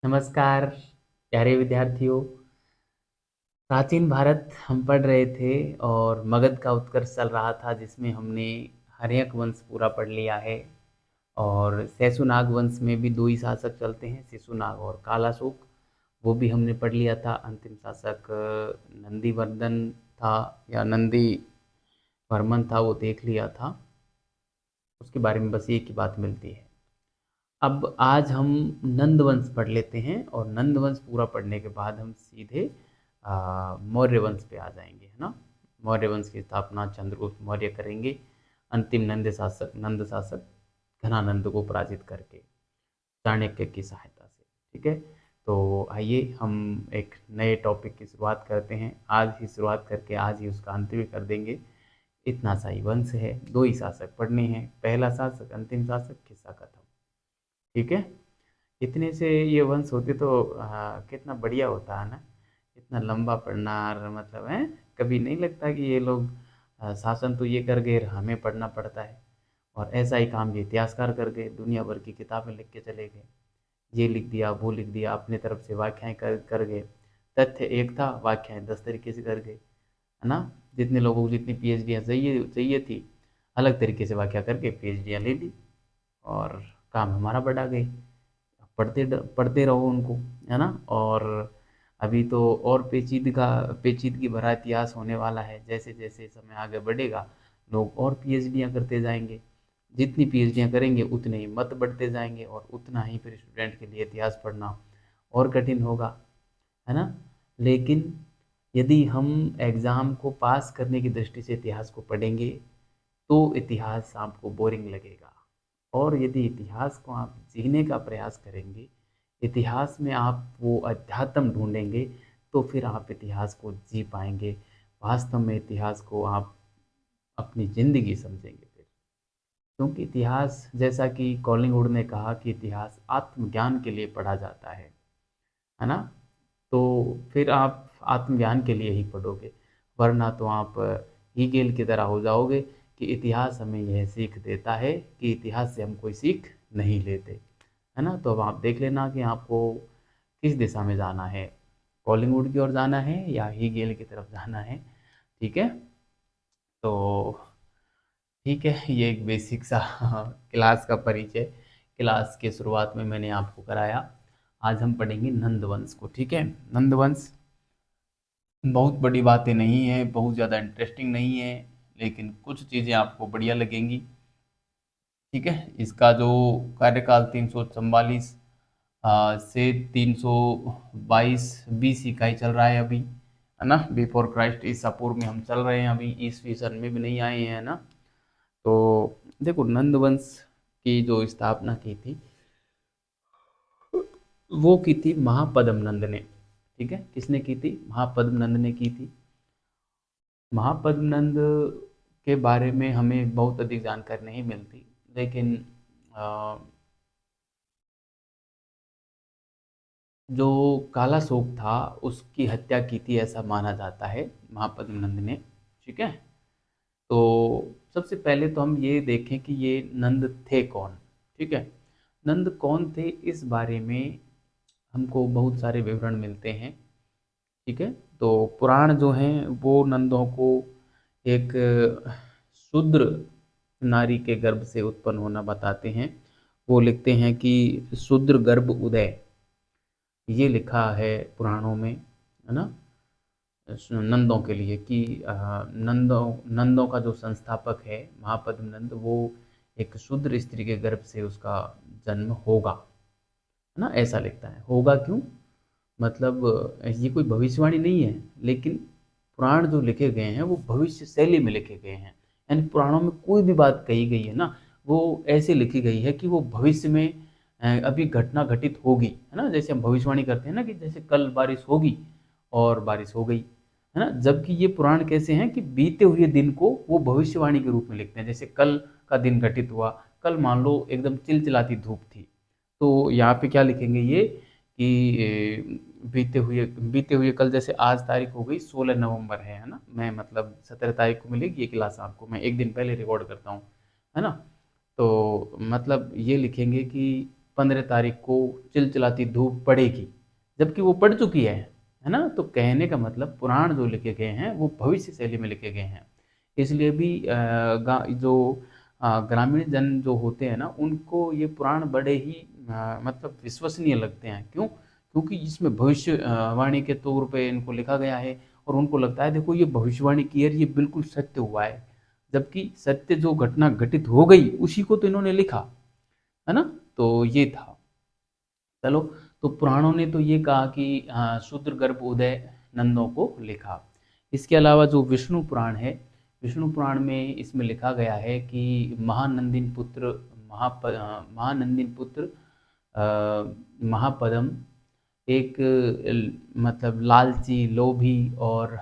नमस्कार प्यारे विद्यार्थियों। प्राचीन भारत हम पढ़ रहे थे और मगध का उत्कर्ष चल रहा था, जिसमें हमने हर्यक वंश पूरा पढ़ लिया है। और शैशुनाग वंश में भी दो ही शासक चलते हैं, शिशुनाग और कालाशोक। वो भी हमने पढ़ लिया था। अंतिम शासक नंदीवर्धन था या नंदी वर्मन था, वो देख लिया था। उसके बारे में बस एक ही बात मिलती है। अब आज हम नंद वंश पढ़ लेते हैं और नंद वंश पूरा पढ़ने के बाद हम सीधे मौर्य वंश पे आ जाएंगे, है ना। मौर्य वंश की स्थापना चंद्रगुप्त मौर्य करेंगे, अंतिम नंद शासक घनानंद को पराजित करके चाणक्य की सहायता से। ठीक है, तो आइए हम एक नए टॉपिक की शुरुआत करते हैं। आज ही शुरुआत करके आज ही उसका अंत भी कर देंगे। इतना सा ही वंश है, दो ही शासक पढ़ने हैं, पहला शासक अंतिम शासक, किस्सा खत्म। ठीक है, इतने से ये वंश होते तो कितना बढ़िया होता है ना। इतना लंबा पढ़ना और मतलब है, कभी नहीं लगता कि ये लोग शासन तो ये कर गए, हमें पढ़ना पड़ता है। और ऐसा ही काम ये इतिहासकार कर गए, दुनिया भर की किताबें लिख के चले गए। ये लिख दिया, वो लिख दिया, अपने तरफ से व्याख्याएं कर गए। तथ्य एक था, व्याख्याएं 10 तरीके से कर गए, है ना। जितने लोगों को जितनी पीएचडियाँ चाहिए चाहिए थी, अलग तरीके से व्याख्या करके पीएचडियाँ ले ली और काम हमारा बढ़ा गए। पढ़ते रहो उनको, है ना। और अभी तो और पेचीदगी भरा इतिहास होने वाला है। जैसे जैसे समय आगे बढ़ेगा, लोग और पीएचडियाँ करते जाएंगे। जितनी पीएचडियाँ करेंगे उतने ही मत बढ़ते जाएंगे और उतना ही फिर स्टूडेंट के लिए इतिहास पढ़ना और कठिन होगा, है ना। लेकिन यदि हम एग्ज़ाम को पास करने की दृष्टि से इतिहास को पढ़ेंगे तो इतिहास आपको बोरिंग लगेगा। और यदि इतिहास को आप जीने का प्रयास करेंगे, इतिहास में आप वो अध्यात्म ढूंढेंगे, तो फिर आप इतिहास को जी पाएंगे। वास्तव में इतिहास को आप अपनी ज़िंदगी समझेंगे फिर। क्योंकि इतिहास, जैसा कि कॉलिंगवुड ने कहा कि इतिहास आत्मज्ञान के लिए पढ़ा जाता है ना। तो फिर आप आत्मज्ञान के लिए ही पढ़ोगे, वरना तो आप हीगेल की तरह हो जाओगे कि इतिहास हमें यह सीख देता है कि इतिहास से हम कोई सीख नहीं लेते, है ना। तो अब आप देख लेना कि आपको किस दिशा में जाना है, कॉलिंगवुड की ओर जाना है या हीगेल की तरफ जाना है। ठीक है, तो ठीक है, ये एक बेसिक सा क्लास का परिचय क्लास के शुरुआत में मैंने आपको कराया। आज हम पढ़ेंगे नंदवंश को। ठीक है, नंदवंश बहुत बड़ी बातें नहीं है, बहुत ज़्यादा इंटरेस्टिंग नहीं है, लेकिन कुछ चीज़ें आपको बढ़िया लगेंगी। ठीक है, इसका जो कार्यकाल 344 से 322 BC का ही चल रहा है अभी, है ना। बिफोर क्राइस्ट, ईसा पूर्व में हम चल रहे हैं अभी, ईसवी सन में भी नहीं आए हैं, है ना। तो देखो, नंदवंश की जो स्थापना की थी वो की थी महापद्म नंद ने। ठीक है, किसने की थी? महापद्म नंद ने की थी। महापद्म नंद के बारे में हमें बहुत अधिक जानकारी नहीं मिलती, लेकिन अ, जो कालाशोक था उसकी हत्या की थी ऐसा माना जाता है महापद्म नंद ने। ठीक है, तो सबसे पहले तो हम ये देखें कि ये नंद थे कौन। ठीक है, नंद कौन थे, इस बारे में हमको बहुत सारे विवरण मिलते हैं। ठीक है, तो पुराण जो हैं वो नंदों को एक शूद्र नारी के गर्भ से उत्पन्न होना बताते हैं। वो लिखते हैं कि शूद्र गर्भ उदय, ये लिखा है पुराणों में, है ना। नंदों के लिए कि नंदों का जो संस्थापक है महापद्म नंद, वो एक शूद्र स्त्री के गर्भ से उसका जन्म होगा, है ना। ऐसा लिखता है। होगा क्यों? मतलब ये कोई भविष्यवाणी नहीं है, लेकिन पुराण जो लिखे गए हैं वो भविष्य शैली में लिखे गए हैं। यानी पुराणों में कोई भी बात कही गई है ना, वो ऐसे लिखी गई है कि वो भविष्य में अभी घटना घटित होगी, है ना। जैसे हम भविष्यवाणी करते हैं ना कि जैसे कल बारिश होगी, और बारिश हो गई, है ना। जबकि ये पुराण कैसे हैं कि बीते हुए दिन को वो भविष्यवाणी के रूप में लिखते हैं। जैसे कल का दिन घटित हुआ, कल मान लो एकदम चिलचिलाती धूप थी, तो यहाँ पे क्या लिखेंगे ये कि बीते हुए कल, जैसे आज तारीख हो गई 16 नवंबर है ना। मैं मतलब 17 तारीख को मिलेगी ये क्लास आपको, मैं एक दिन पहले रिकॉर्ड करता हूँ, है ना। तो मतलब ये लिखेंगे कि 15 तारीख को चिलचिलाती धूप पड़ेगी, जबकि वो पड़ चुकी है ना। तो कहने का मतलब पुराण जो लिखे गए हैं वो भविष्य शैली में लिखे गए हैं। इसलिए भी जो ग्रामीण जन जो होते हैं ना, उनको ये पुराण बड़े ही मतलब विश्वसनीय लगते हैं। क्यों? क्योंकि इसमें भविष्यवाणी के तौर पे इनको लिखा गया है, और उनको लगता है देखो ये भविष्यवाणी की है, ये बिल्कुल सत्य हुआ है, जबकि सत्य जो घटना घटित हो गई उसी को तो इन्होंने लिखा है ना। तो ये था। चलो, तो पुराणों ने तो ये कहा कि शूद्र गर्भ उदय नंदों को लिखा। इसके अलावा जो विष्णु पुराण है, विष्णु पुराण में इसमें लिखा गया है कि महानंदिन पुत्र महापदम एक मतलब लालची, लोभी और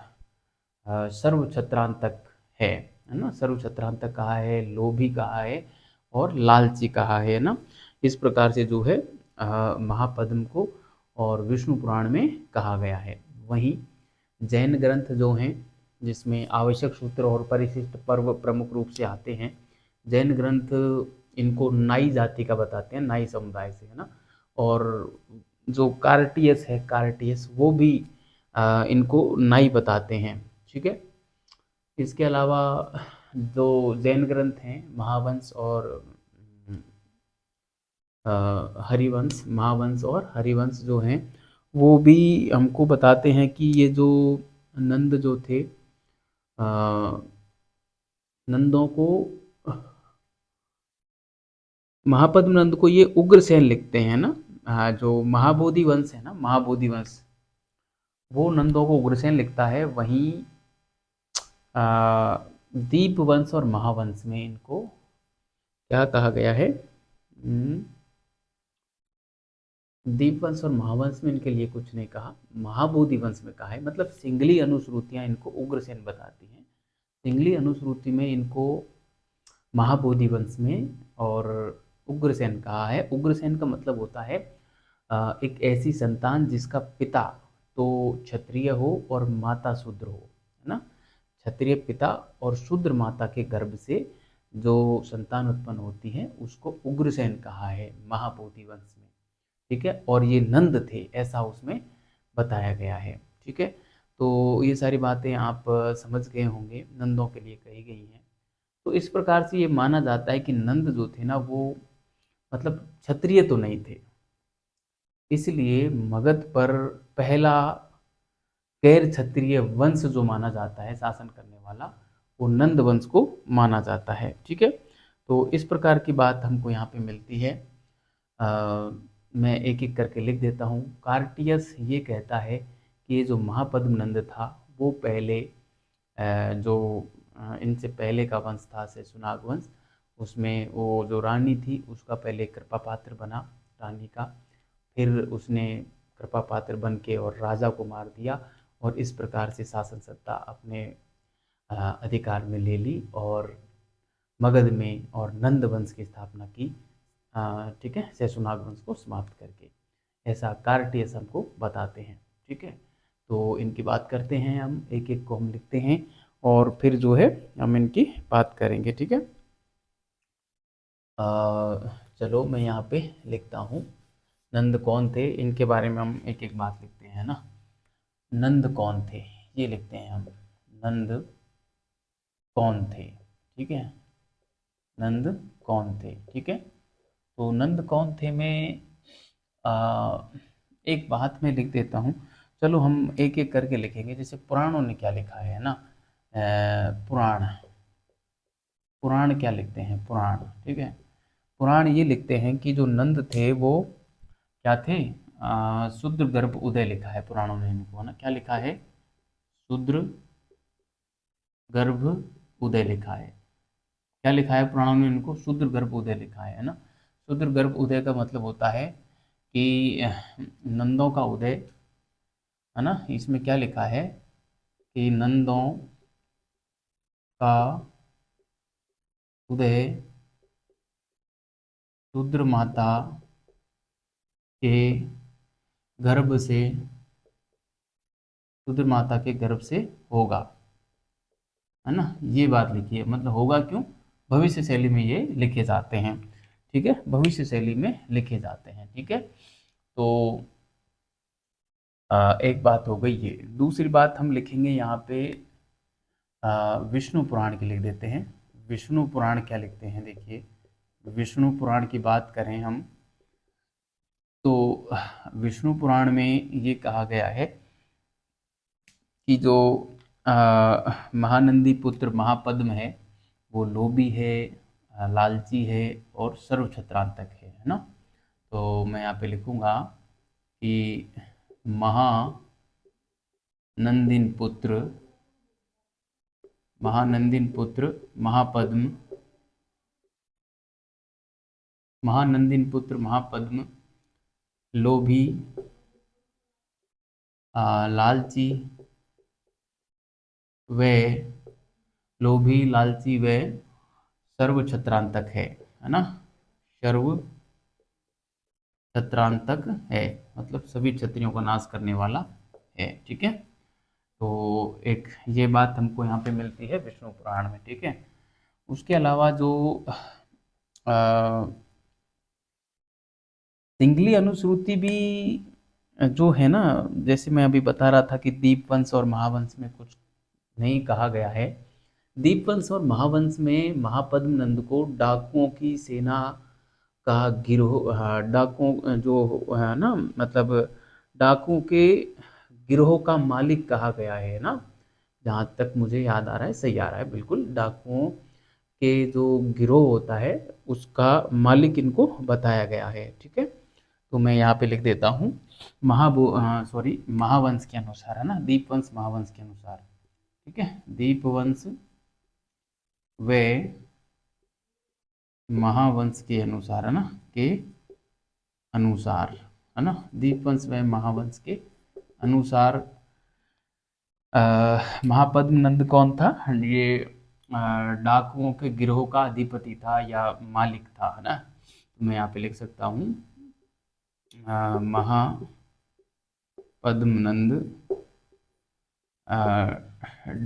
सर्व छत्रांतक है ना। सर्व छत्रांतक कहा है, लोभी कहा है और लालची कहा है ना। इस प्रकार से जो है महापद्म को और विष्णु पुराण में कहा गया है। वहीं जैन ग्रंथ जो हैं, जिसमें आवश्यक सूत्र और परिशिष्ट पर्व प्रमुख रूप से आते हैं, जैन ग्रंथ इनको नाई जाति का बताते हैं, नाई समुदाय से, है ना। और जो कार्टियस है, कार्टियस वो भी इनको नाई बताते हैं, ठीक है। इसके अलावा जो जैन ग्रंथ हैं, महावंश और हरिवंश, महावंश और हरिवंश जो हैं, वो भी हमको बताते हैं कि ये जो नंद जो थे, नंदों को, महापद्म नंद को ये उग्रसेन लिखते हैं ना। जो महाबोधि वंश है ना, महाबोधि वंश, वो नंदों को उग्रसेन लिखता है। वहीं दीप वंश और महावंश में इनको क्या कहा गया है? दीप वंश और महावंश में इनके लिए कुछ नहीं कहा, महाबोधि वंश में कहा है। मतलब सिंगली अनुश्रुतियां इनको उग्रसेन बताती हैं। सिंगली अनुश्रुति में इनको महाबोधि वंश में और उग्रसेन कहा है। उग्रसेन का मतलब होता है एक ऐसी संतान जिसका पिता तो क्षत्रिय हो और माता शूद्र हो, है ना। क्षत्रिय पिता और शूद्र माता के गर्भ से जो संतान उत्पन्न होती है उसको उग्रसेन कहा है महाबोधि वंश में, ठीक है। और ये नंद थे, ऐसा उसमें बताया गया है, ठीक है। तो ये सारी बातें आप समझ गए होंगे, नंदों के लिए कही गई हैं। तो इस प्रकार से ये माना जाता है कि नंद जो थे ना, वो मतलब क्षत्रिय तो नहीं थे, इसलिए मगध पर पहला गैर क्षत्रिय वंश जो माना जाता है शासन करने वाला, वो नंद वंश को माना जाता है, ठीक है। तो इस प्रकार की बात हमको यहाँ पे मिलती है। मैं एक एक करके लिख देता हूँ। कार्टियस ये कहता है कि ये जो महापद्म नंद था वो पहले जो इनसे पहले का वंश था शेषुनाग वंश, उसमें वो जो रानी थी उसका पहले कृपा पात्र बना, रानी का। फिर उसने कृपा पात्र बन के और राजा को मार दिया, और इस प्रकार से शासन सत्ता अपने अधिकार में ले ली और मगध में और नंद वंश की स्थापना की, ठीक है, शेषुनाग वंश को समाप्त करके। ऐसा कार्टियस हमको बताते हैं, ठीक है। तो इनकी बात करते हैं हम, एक एक को हम लिखते हैं और फिर जो है हम इनकी बात करेंगे, ठीक है। चलो मैं यहाँ पे लिखता हूँ, नंद कौन थे, इनके बारे में हम एक एक बात लिखते हैं ना। नंद कौन थे, ये लिखते हैं हम, नंद कौन थे, ठीक है। नंद कौन थे, ठीक है। तो नंद कौन थे, मैं एक बात मैं लिख देता हूँ। चलो हम एक एक करके लिखेंगे। जैसे पुराणों ने क्या लिखा है ना, पुराण, पुराण क्या लिखते हैं, पुराण, ठीक है। पुराण ये लिखते हैं कि जो नंद थे वो क्या थे, शूद्र गर्भ उदय लिखा है पुराणों ने इनको, ना क्या लिखा है, शूद्र गर्भ उदय लिखा है। क्या लिखा है पुराणों में इनको, शूद्र गर्भ उदय लिखा है ना। शूद्र गर्भ उदय का मतलब होता है कि नंदों का उदय, है ना। इसमें क्या लिखा है कि नंदों का उदय शूद्र माता के गर्भ से, शूद्र माता के गर्भ से होगा, है ना। ये बात लिखी है, मतलब होगा क्यों, भविष्य शैली में ये लिखे जाते हैं, ठीक है, भविष्य शैली में लिखे जाते हैं। ठीक है, तो एक बात हो गई ये। दूसरी बात हम लिखेंगे यहाँ पे विष्णु पुराण की लिख देते हैं। विष्णु पुराण क्या लिखते हैं, देखिए विष्णु पुराण की बात करें हम तो विष्णु पुराण में ये कहा गया है कि जो महानंदी पुत्र महापद्म है वो लोभी है, लालची है और सर्वछत्रांतक है ना। तो मैं यहाँ पे लिखूंगा कि महानंदिन पुत्र महापद्म लोभी, लालची व सर्व छत्रांतक है ना। सर्व छत्रांतक है मतलब सभी क्षत्रियों का नाश करने वाला है। ठीक है, तो एक ये बात हमको यहाँ पे मिलती है विष्णु पुराण में। ठीक है, उसके अलावा जो सिंगली अनुश्रुति भी जो है ना, जैसे मैं अभी बता रहा था कि दीपवंश और महावंश में कुछ नहीं कहा गया है। दीपवंश और महावंश में महापद्म नंद को डाकुओं की सेना का गिरोह, डाकुओं जो है ना, मतलब डाकुओं के गिरोह का मालिक कहा गया है ना। जहाँ तक मुझे याद आ रहा है, सही आ रहा है बिल्कुल, डाकुओं के जो गिरोह होता है उसका मालिक इनको बताया गया है। ठीक है, तो मैं यहाँ पे लिख देता हूँ महावंश के अनुसार है ना, दीपवंश महावंश के अनुसार। ठीक है, दीपवंश व महावंश के अनुसार है ना, के अनुसार है ना, दीपवंश व महावंश के अनुसार महापद्म नंद कौन था, ये डाकुओं के गिरोह का अधिपति था या मालिक था है ना। तो मैं यहाँ पे लिख सकता हूँ महापद्म नंद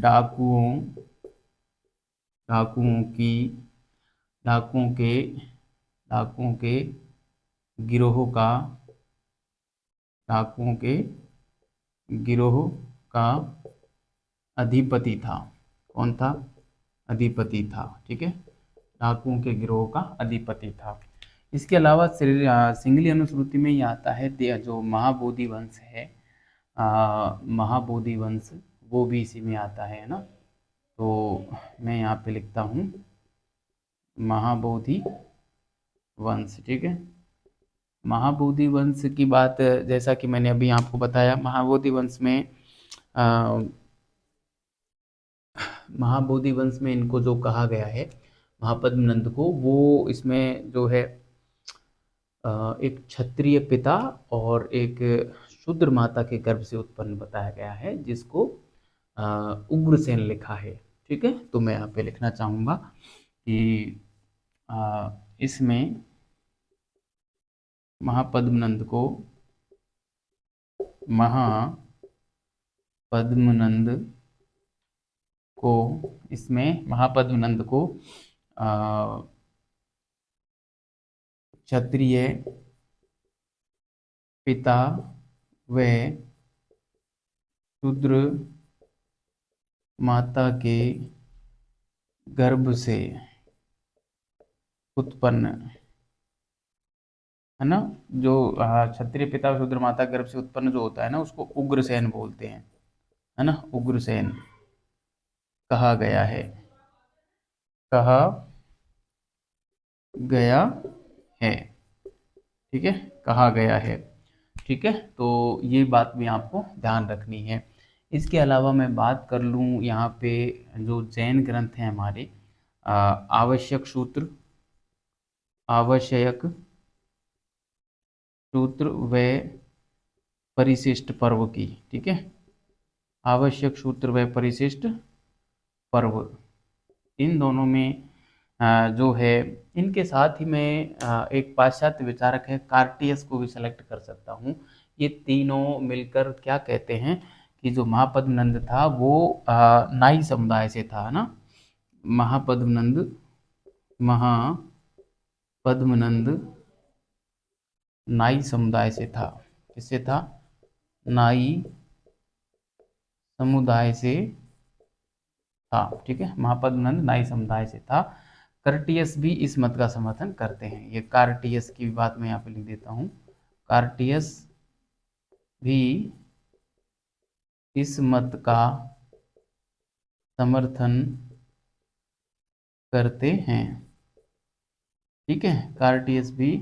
डाकुओं के गिरोह का अधिपति था। कौन था, अधिपति था। ठीक है, डाकुओं के गिरोह का अधिपति था। इसके अलावा सिंगली अनुश्रुति में ये आता है जो महाबोधि वंश है, महाबोधि वंश वो भी इसी में आता है ना। तो मैं यहाँ पे लिखता हूँ महाबोधि वंश। ठीक है, महाबोधि वंश की बात जैसा कि मैंने अभी आपको बताया, महाबोधि वंश में इनको जो कहा गया है महापद्म नंद को, वो इसमें जो है एक क्षत्रिय पिता और एक शूद्र माता के गर्भ से उत्पन्न बताया गया है, जिसको उग्रसेन लिखा है। ठीक है, तो मैं यहाँ पे लिखना चाहूँगा कि इसमें महापद्म नंद को क्षत्रिय पिता व शूद्र माता के गर्भ से उत्पन्न है ना, जो क्षत्रिय पिता और शूद्र माता गर्भ से उत्पन्न जो होता है ना, उसको उग्रसेन बोलते हैं है ना। उग्रसेन कहा गया है, ठीक है, कहा गया है। ठीक है, तो ये बात भी आपको ध्यान रखनी है। इसके अलावा मैं बात कर लूँ यहाँ पे जो जैन ग्रंथ हैं हमारे, आवश्यक सूत्र व परिशिष्ट पर्व की। ठीक है, आवश्यक सूत्र व परिशिष्ट पर्व, इन दोनों में जो है, इनके साथ ही मैं एक पाश्चात्य विचारक है कार्टियस को भी सेलेक्ट कर सकता हूँ। ये तीनों मिलकर क्या कहते हैं कि जो महापद्म नंद था वो नाई समुदाय से था ना। महापद्म पद्मनंद नाई समुदाय से था। किससे था? नाई समुदाय से था। ठीक है, महापद्मनंद नाई समुदाय से था। कार्टियस भी इस मत का समर्थन करते हैं। ये कार्टियस की बात मैं यहाँ पे लिख देता हूँ। कार्टियस भी इस मत का समर्थन करते हैं। ठीक है, कार्टियस भी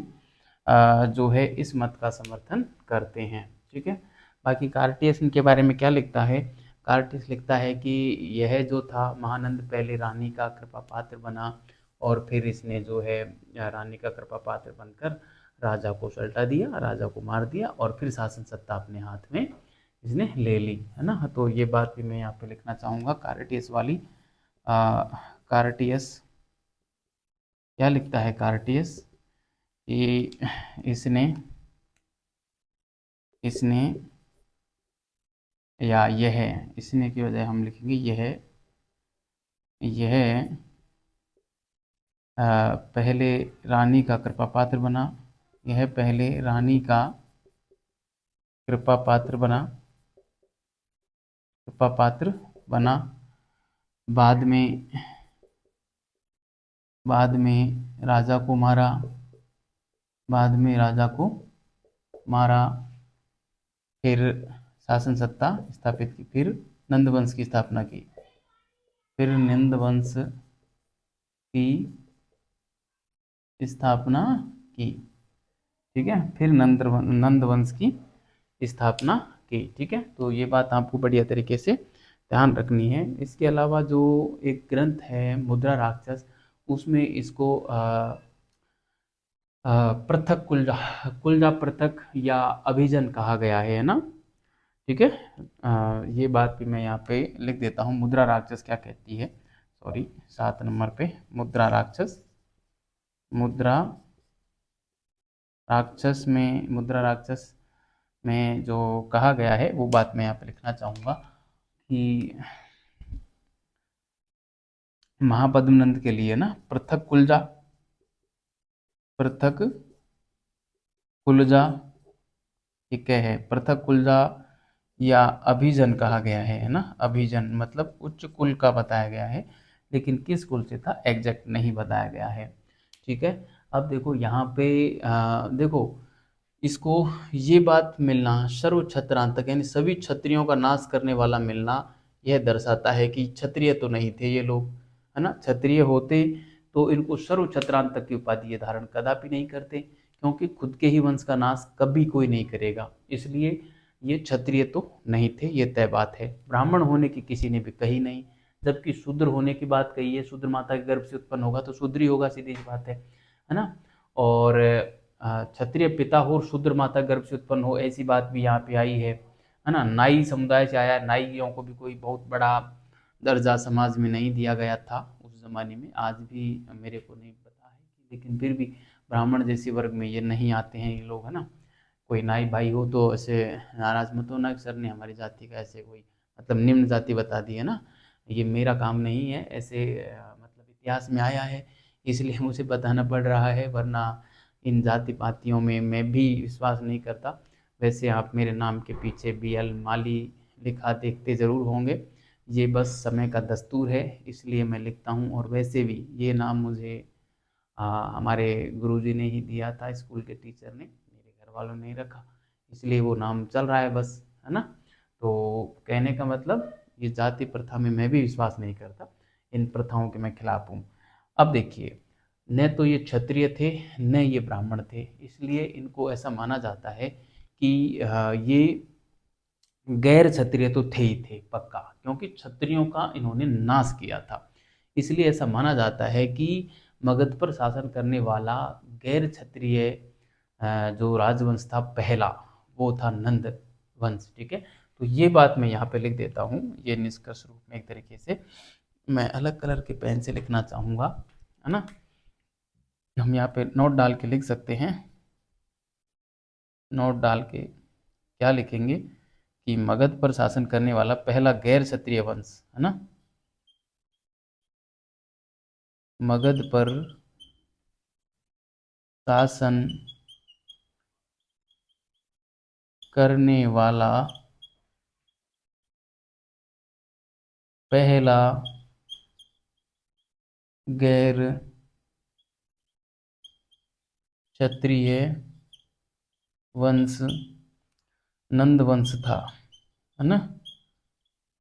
जो है इस मत का समर्थन करते हैं। ठीक है, बाकी कार्टियस इनके बारे में क्या लिखता है? कार्टियस लिखता है कि यह जो था महानंद पहले रानी का कृपा पात्र बना और फिर इसने जो है रानी का कृपा पात्र बनकर राजा को सल्टा दिया, राजा को मार दिया और फिर शासन सत्ता अपने हाथ में इसने ले ली, है ना। तो ये बात भी मैं यहाँ पे लिखना चाहूँगा कार्टियस वाली। कार्टियस क्या लिखता है? कार्टियस कि इसने इसने या यह, इसने की बजाय हम लिखेंगे यह पहले रानी का कृपा पात्र बना। यह पहले रानी का कृपा पात्र बना। बाद में राजा को मारा। फिर शासन सत्ता स्थापित की। फिर नंद वंश की स्थापना की। ठीक है, फिर नंद वंश की स्थापना की। ठीक है, तो ये बात आपको बढ़िया तरीके से ध्यान रखनी है। इसके अलावा जो एक ग्रंथ है मुद्रा राक्षस, उसमें इसको पृथक कुलजा पृथक या अभिजन कहा गया है ना। ठीक है, ये बात भी मैं यहाँ पे लिख देता हूँ। मुद्रा राक्षस क्या कहती है? सॉरी, 7 नंबर पे मुद्रा राक्षस में जो कहा गया है वो बात मैं यहाँ पे लिखना चाहूँगा कि महापद्मनंद के लिए ना पृथक कुलजा ठीक है, पृथक कुलजा या अभिजन कहा गया है ना। अभिजन मतलब उच्च कुल का बताया गया है, लेकिन किस कुल से था एग्जैक्ट नहीं बताया गया है। ठीक है, अब देखो यहाँ पे देखो इसको ये बात मिलना सर्व क्षत्रांतक यानी सभी क्षत्रियों का नाश करने वाला मिलना, यह दर्शाता है कि क्षत्रिय तो नहीं थे ये लोग, है ना। क्षत्रिय होते तो इनको सर्व क्षत्रांतक की उपाधि ये धारण कदापि नहीं करते, क्योंकि खुद के ही वंश का नाश कभी कोई नहीं करेगा। इसलिए ये क्षत्रिय तो नहीं थे, ये तय बात है। ब्राह्मण होने की किसी ने भी कही नहीं, जबकि शूद्र होने की बात कही है। शूद्र माता के गर्भ से उत्पन्न होगा तो शूद्र ही होगा, सीधी सी बात है ना। और क्षत्रिय पिता हो और शूद्र माता गर्भ से उत्पन्न हो, ऐसी बात भी यहाँ पे आई है ना। नाई समुदाय से आया। नाइयों को भी कोई बहुत बड़ा दर्जा समाज में नहीं दिया गया था उस जमाने में, आज भी मेरे को नहीं पता है, लेकिन फिर भी ब्राह्मण जैसे वर्ग में ये नहीं आते हैं ये लोग, है ना। कोई नाई भाई हो तो ऐसे नाराज मत होना कि सर ने हमारी जाति का ऐसे कोई मतलब निम्न जाति बता दी, है ना। ये मेरा काम नहीं है, ऐसे मतलब इतिहास में आया है इसलिए मुझे बताना पड़ रहा है, वरना इन जाति पातियों में मैं भी विश्वास नहीं करता। वैसे आप मेरे नाम के पीछे BL माली लिखा देखते ज़रूर होंगे, ये बस समय का दस्तूर है इसलिए मैं लिखता हूँ। और वैसे भी ये नाम मुझे हमारे गुरुजी ने ही दिया था, स्कूल के टीचर ने, मेरे घर वालों ने ही रखा, इसलिए वो नाम चल रहा है बस, है ना। तो कहने का मतलब ये जाति प्रथा में मैं भी विश्वास नहीं करता, इन प्रथाओं के मैं खिलाफ हूँ। अब देखिए, न तो ये क्षत्रिय थे न ये ब्राह्मण थे, इसलिए इनको ऐसा माना जाता है कि ये गैर क्षत्रिय तो थे ही थे पक्का, क्योंकि क्षत्रियों का इन्होंने नाश किया था। इसलिए ऐसा माना जाता है कि मगध पर शासन करने वाला गैर क्षत्रिय जो राजवंश था पहला, वो था नंद वंश। ठीक है, तो ये बात मैं यहाँ पे लिख देता हूँ, ये निष्कर्ष रूप में एक तरीके से मैं अलग कलर के पेन से लिखना चाहूँगा, है ना। हम यहाँ पे नोट डाल के लिख सकते हैं। नोट डाल के क्या लिखेंगे कि मगध पर शासन करने वाला पहला गैर क्षत्रिय वंश, है ना। मगध पर शासन करने वाला पहला गैर क्षत्रिय वंश नंद वंश था, है ना।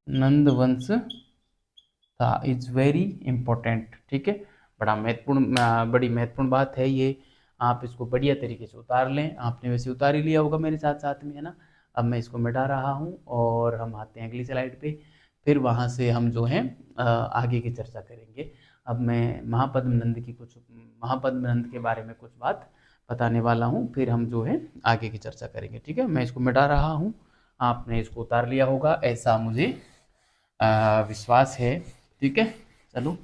नंद वंश था इज वेरी इंपॉर्टेंट, ठीक है। बड़ी महत्वपूर्ण बात है ये। आप इसको बढ़िया तरीके से उतार लें। आपने वैसे उतार ही लिया होगा मेरे साथ साथ में, है ना। अब मैं इसको मिटा रहा हूँ और हम आते हैं अगली स्लाइड पे। फिर वहाँ से हम जो है आगे की चर्चा करेंगे। अब मैं महापद्म नंद के बारे में कुछ बात बताने वाला हूँ, फिर हम जो है आगे की चर्चा करेंगे, ठीक है। मैं इसको मिटा रहा हूँ, आपने इसको उतार लिया होगा ऐसा मुझे विश्वास है, ठीक है। चलो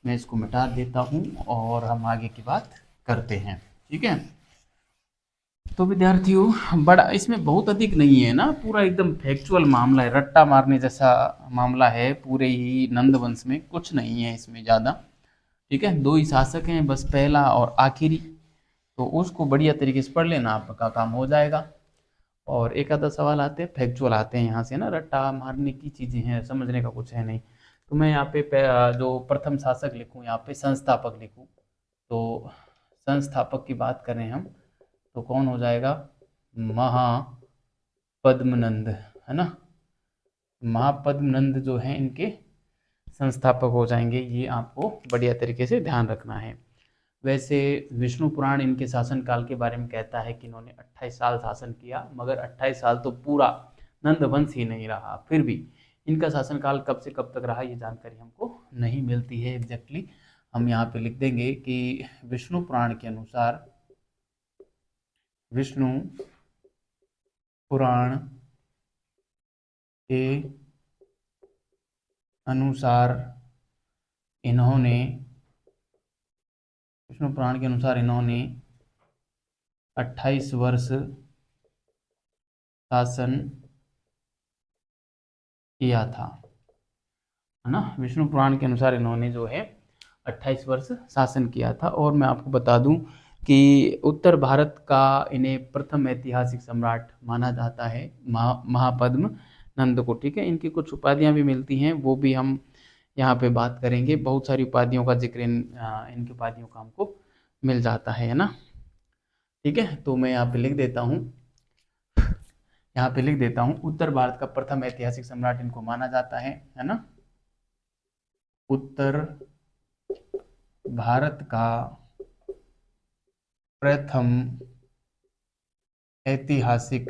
मैं इसको मिटा देता हूँ और हम आगे की बात करते हैं, ठीक है। तो विद्यार्थियों, बड़ा इसमें बहुत अधिक नहीं है ना, पूरा एकदम फैक्चुअल मामला है, रट्टा मारने जैसा मामला है पूरे ही नंद वंश में, कुछ नहीं है इसमें ज़्यादा, ठीक है। दो ही शासक हैं बस, पहला और आखिरी। तो उसको बढ़िया तरीके से पढ़ लेना, आपका काम हो जाएगा। और एक आधा सवाल आते हैं, फैक्चुअल आते हैं यहाँ से ना, रट्टा मारने की चीज़ें हैं, समझने का कुछ है नहीं। तो मैं यहाँ पे जो प्रथम शासक लिखूँ, यहाँ पे संस्थापक लिखूँ, तो संस्थापक की बात करें हम तो कौन हो जाएगा, महापद्मनंद, है ना। महापद्मनंद जो है इनके संस्थापक हो जाएंगे, ये आपको बढ़िया तरीके से ध्यान रखना है। वैसे विष्णु पुराण इनके शासनकाल के बारे में कहता है कि इन्होंने 28 साल शासन किया, मगर 28 साल तो पूरा नंदवंश ही नहीं रहा, फिर भी इनका शासनकाल कब से कब तक रहा ये जानकारी हमको नहीं मिलती है एग्जैक्टली। हम यहाँ पे लिख देंगे कि विष्णु पुराण के अनुसार, विष्णु पुराण के अनुसार इन्होंने विष्णु पुराण के अनुसार इन्होंने 28 वर्ष शासन किया था, है ना। विष्णु पुराण के अनुसार इन्होंने जो है 28 वर्ष शासन किया था। और मैं आपको बता दूं कि उत्तर भारत का इन्हें प्रथम ऐतिहासिक सम्राट माना जाता है, महापद्म नंद को, ठीक है। इनकी कुछ उपाधियां भी मिलती हैं, वो भी हम यहाँ पे बात करेंगे। बहुत सारी उपाधियों का जिक्र इनकी उपाधियों का हमको मिल जाता है ना, ठीक है। तो मैं यहाँ पे लिख देता हूँ, यहाँ पे लिख देता हूँ, उत्तर भारत का प्रथम ऐतिहासिक सम्राट इनको माना जाता है ना। उत्तर भारत का प्रथम ऐतिहासिक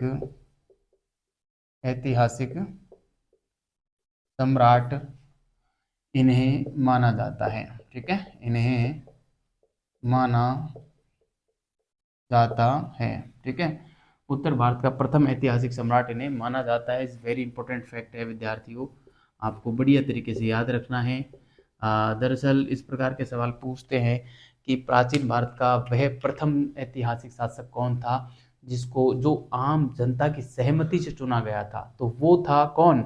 सम्राट इन्हें माना जाता है, ठीक है। इन्हें माना जाता है, ठीक है। उत्तर भारत का प्रथम ऐतिहासिक सम्राट इन्हें माना जाता है। इस वेरी इंपॉर्टेंट फैक्ट है विद्यार्थियों, आपको बढ़िया तरीके से याद रखना है। दरअसल इस प्रकार के सवाल पूछते हैं कि प्राचीन भारत का वह प्रथम ऐतिहासिक शासक कौन था जिसको, जो आम जनता की सहमति से चुना गया था, तो वो था कौन,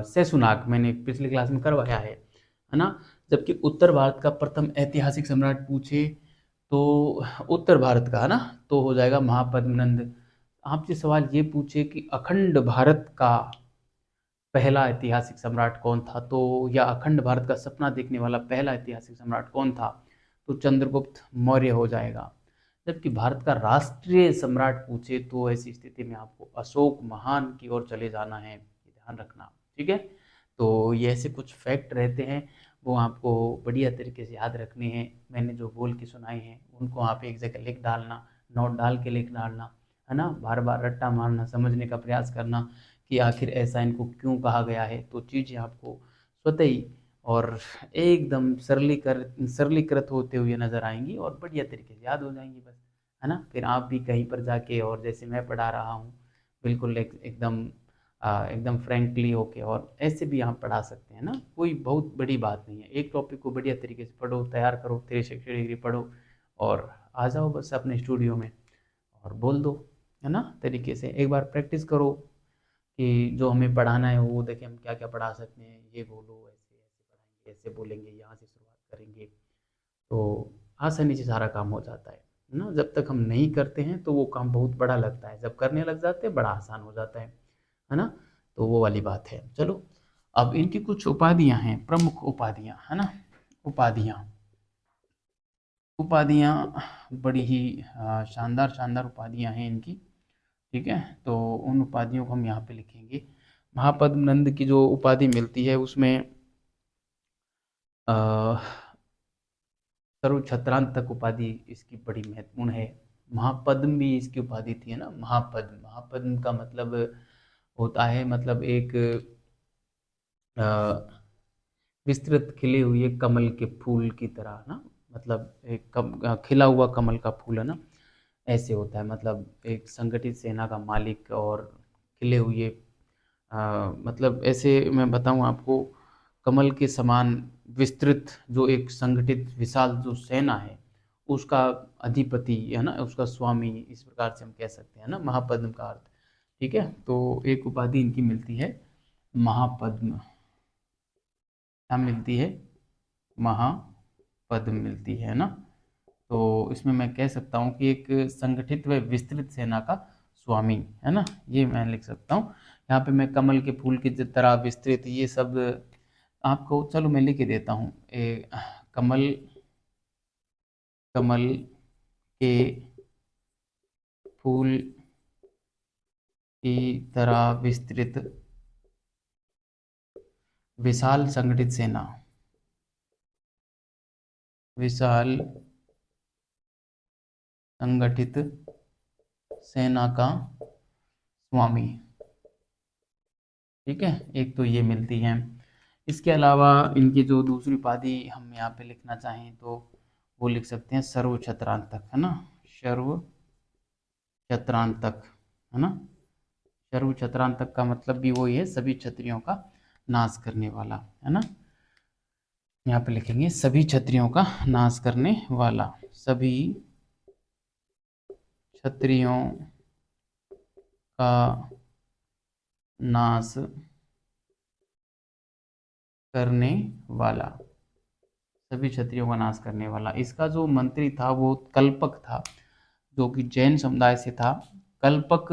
शेषुनाग, मैंने पिछली क्लास में करवाया है ना। जबकि उत्तर भारत का प्रथम ऐतिहासिक सम्राट पूछे तो उत्तर भारत का, है ना, तो हो जाएगा महापद्मनंद। आपसे सवाल ये पूछे कि अखंड भारत का पहला ऐतिहासिक सम्राट कौन था, तो या अखंड भारत का सपना देखने वाला पहला ऐतिहासिक सम्राट कौन था, तो चंद्रगुप्त मौर्य हो जाएगा। जबकि भारत का राष्ट्रीय सम्राट पूछे तो ऐसी स्थिति में आपको अशोक महान की ओर चले जाना है, ये ध्यान रखना, ठीक है। तो ये ऐसे कुछ फैक्ट रहते हैं, वो आपको बढ़िया तरीके से याद रखने हैं। मैंने जो बोल के सुनाए हैं उनको आप एक जगह लिख डालना, नोट डाल के लिख डालना, है ना। बार बार रट्टा मारना, समझने का प्रयास करना कि आखिर ऐसा इनको क्यों कहा गया है, तो चीज़ें आपको स्वतः ही और एकदम सरलीकृत होते हुए नजर आएंगी और बढ़िया तरीके से याद हो जाएंगी बस, है ना। फिर आप भी कहीं पर जाके और जैसे मैं पढ़ा रहा हूँ बिल्कुल एकदम फ्रेंकली होके और ऐसे भी आप पढ़ा सकते हैं ना, कोई बहुत बड़ी बात नहीं है। एक टॉपिक को बढ़िया तरीके से पढ़ो, तैयार करो, 360 डिग्री पढ़ो और आ जाओ बस अपने स्टूडियो में और बोल दो, है ना। तरीके से एक बार प्रैक्टिस करो कि जो हमें पढ़ाना है वो देखें हम क्या क्या पढ़ा सकते हैं, ये बोलो, ऐसे ऐसे पढ़ाएंगे, ऐसे बोलेंगे, यहाँ से शुरुआत करेंगे, तो आसानी से सारा काम हो जाता है ना। जब तक हम नहीं करते हैं तो वो काम बहुत बड़ा लगता है, जब करने लग जाते हैं बड़ा आसान हो जाता है ना। तो वो वाली बात है। चलो, अब इनकी कुछ उपाधियां हैं, प्रमुख उपाधियां, है ना। उपाधियां उपाधियां बड़ी ही शानदार शानदार उपाधियां हैं इनकी। ठीक है, तो उन उपाधियों को हम यहाँ पे लिखेंगे। महापद्म नंद की जो उपाधि मिलती है उसमें सर्व छत्रांतक उपाधि इसकी बड़ी महत्वपूर्ण है। महापद्म भी इसकी उपाधि थी, है ना। महापद्म, महापद्म का मतलब होता है, मतलब एक विस्तृत खिले हुए कमल के फूल की तरह ना। मतलब एक खिला हुआ कमल का फूल, है ना, ऐसे होता है। मतलब एक संगठित सेना का मालिक और खिले हुए मतलब ऐसे मैं बताऊं आपको, कमल के समान विस्तृत जो एक संगठित विशाल जो सेना है उसका अधिपति, है ना, उसका स्वामी, इस प्रकार से हम कह सकते हैं ना महापद्म का अर्थ। ठीक है, तो एक उपाधि इनकी मिलती है महापद्म। क्या मिलती है? महापद्म मिलती है ना। तो इसमें मैं कह सकता हूँ कि एक संगठित व विस्तृत सेना का स्वामी, है ना, ये मैं लिख सकता हूँ। यहाँ पे मैं कमल के फूल की तरह विस्तृत, ये सब आपको, चलो मैं लिख के देता हूँ। कमल, कमल के फूल की तरह विस्तृत विशाल संगठित सेना, विशाल संगठित सेना का स्वामी। ठीक है, एक तो ये मिलती है। इसके अलावा इनकी जो दूसरी उपाधि हम यहाँ पे लिखना चाहें तो वो लिख सकते हैं सर्व छत्रांतक, है ना। सर्व छत्रांतक, है ना। सर्व छत्रांतक का मतलब भी वही है, सभी क्षत्रियों का नाश करने वाला, है ना। यहाँ पे लिखेंगे सभी क्षत्रियों का नाश करने वाला, सभी क्षत्रियों का नाश करने वाला, सभी क्षत्रियों का नाश करने वाला। इसका जो मंत्री था वो कल्पक था, जो कि जैन समुदाय से था। कल्पक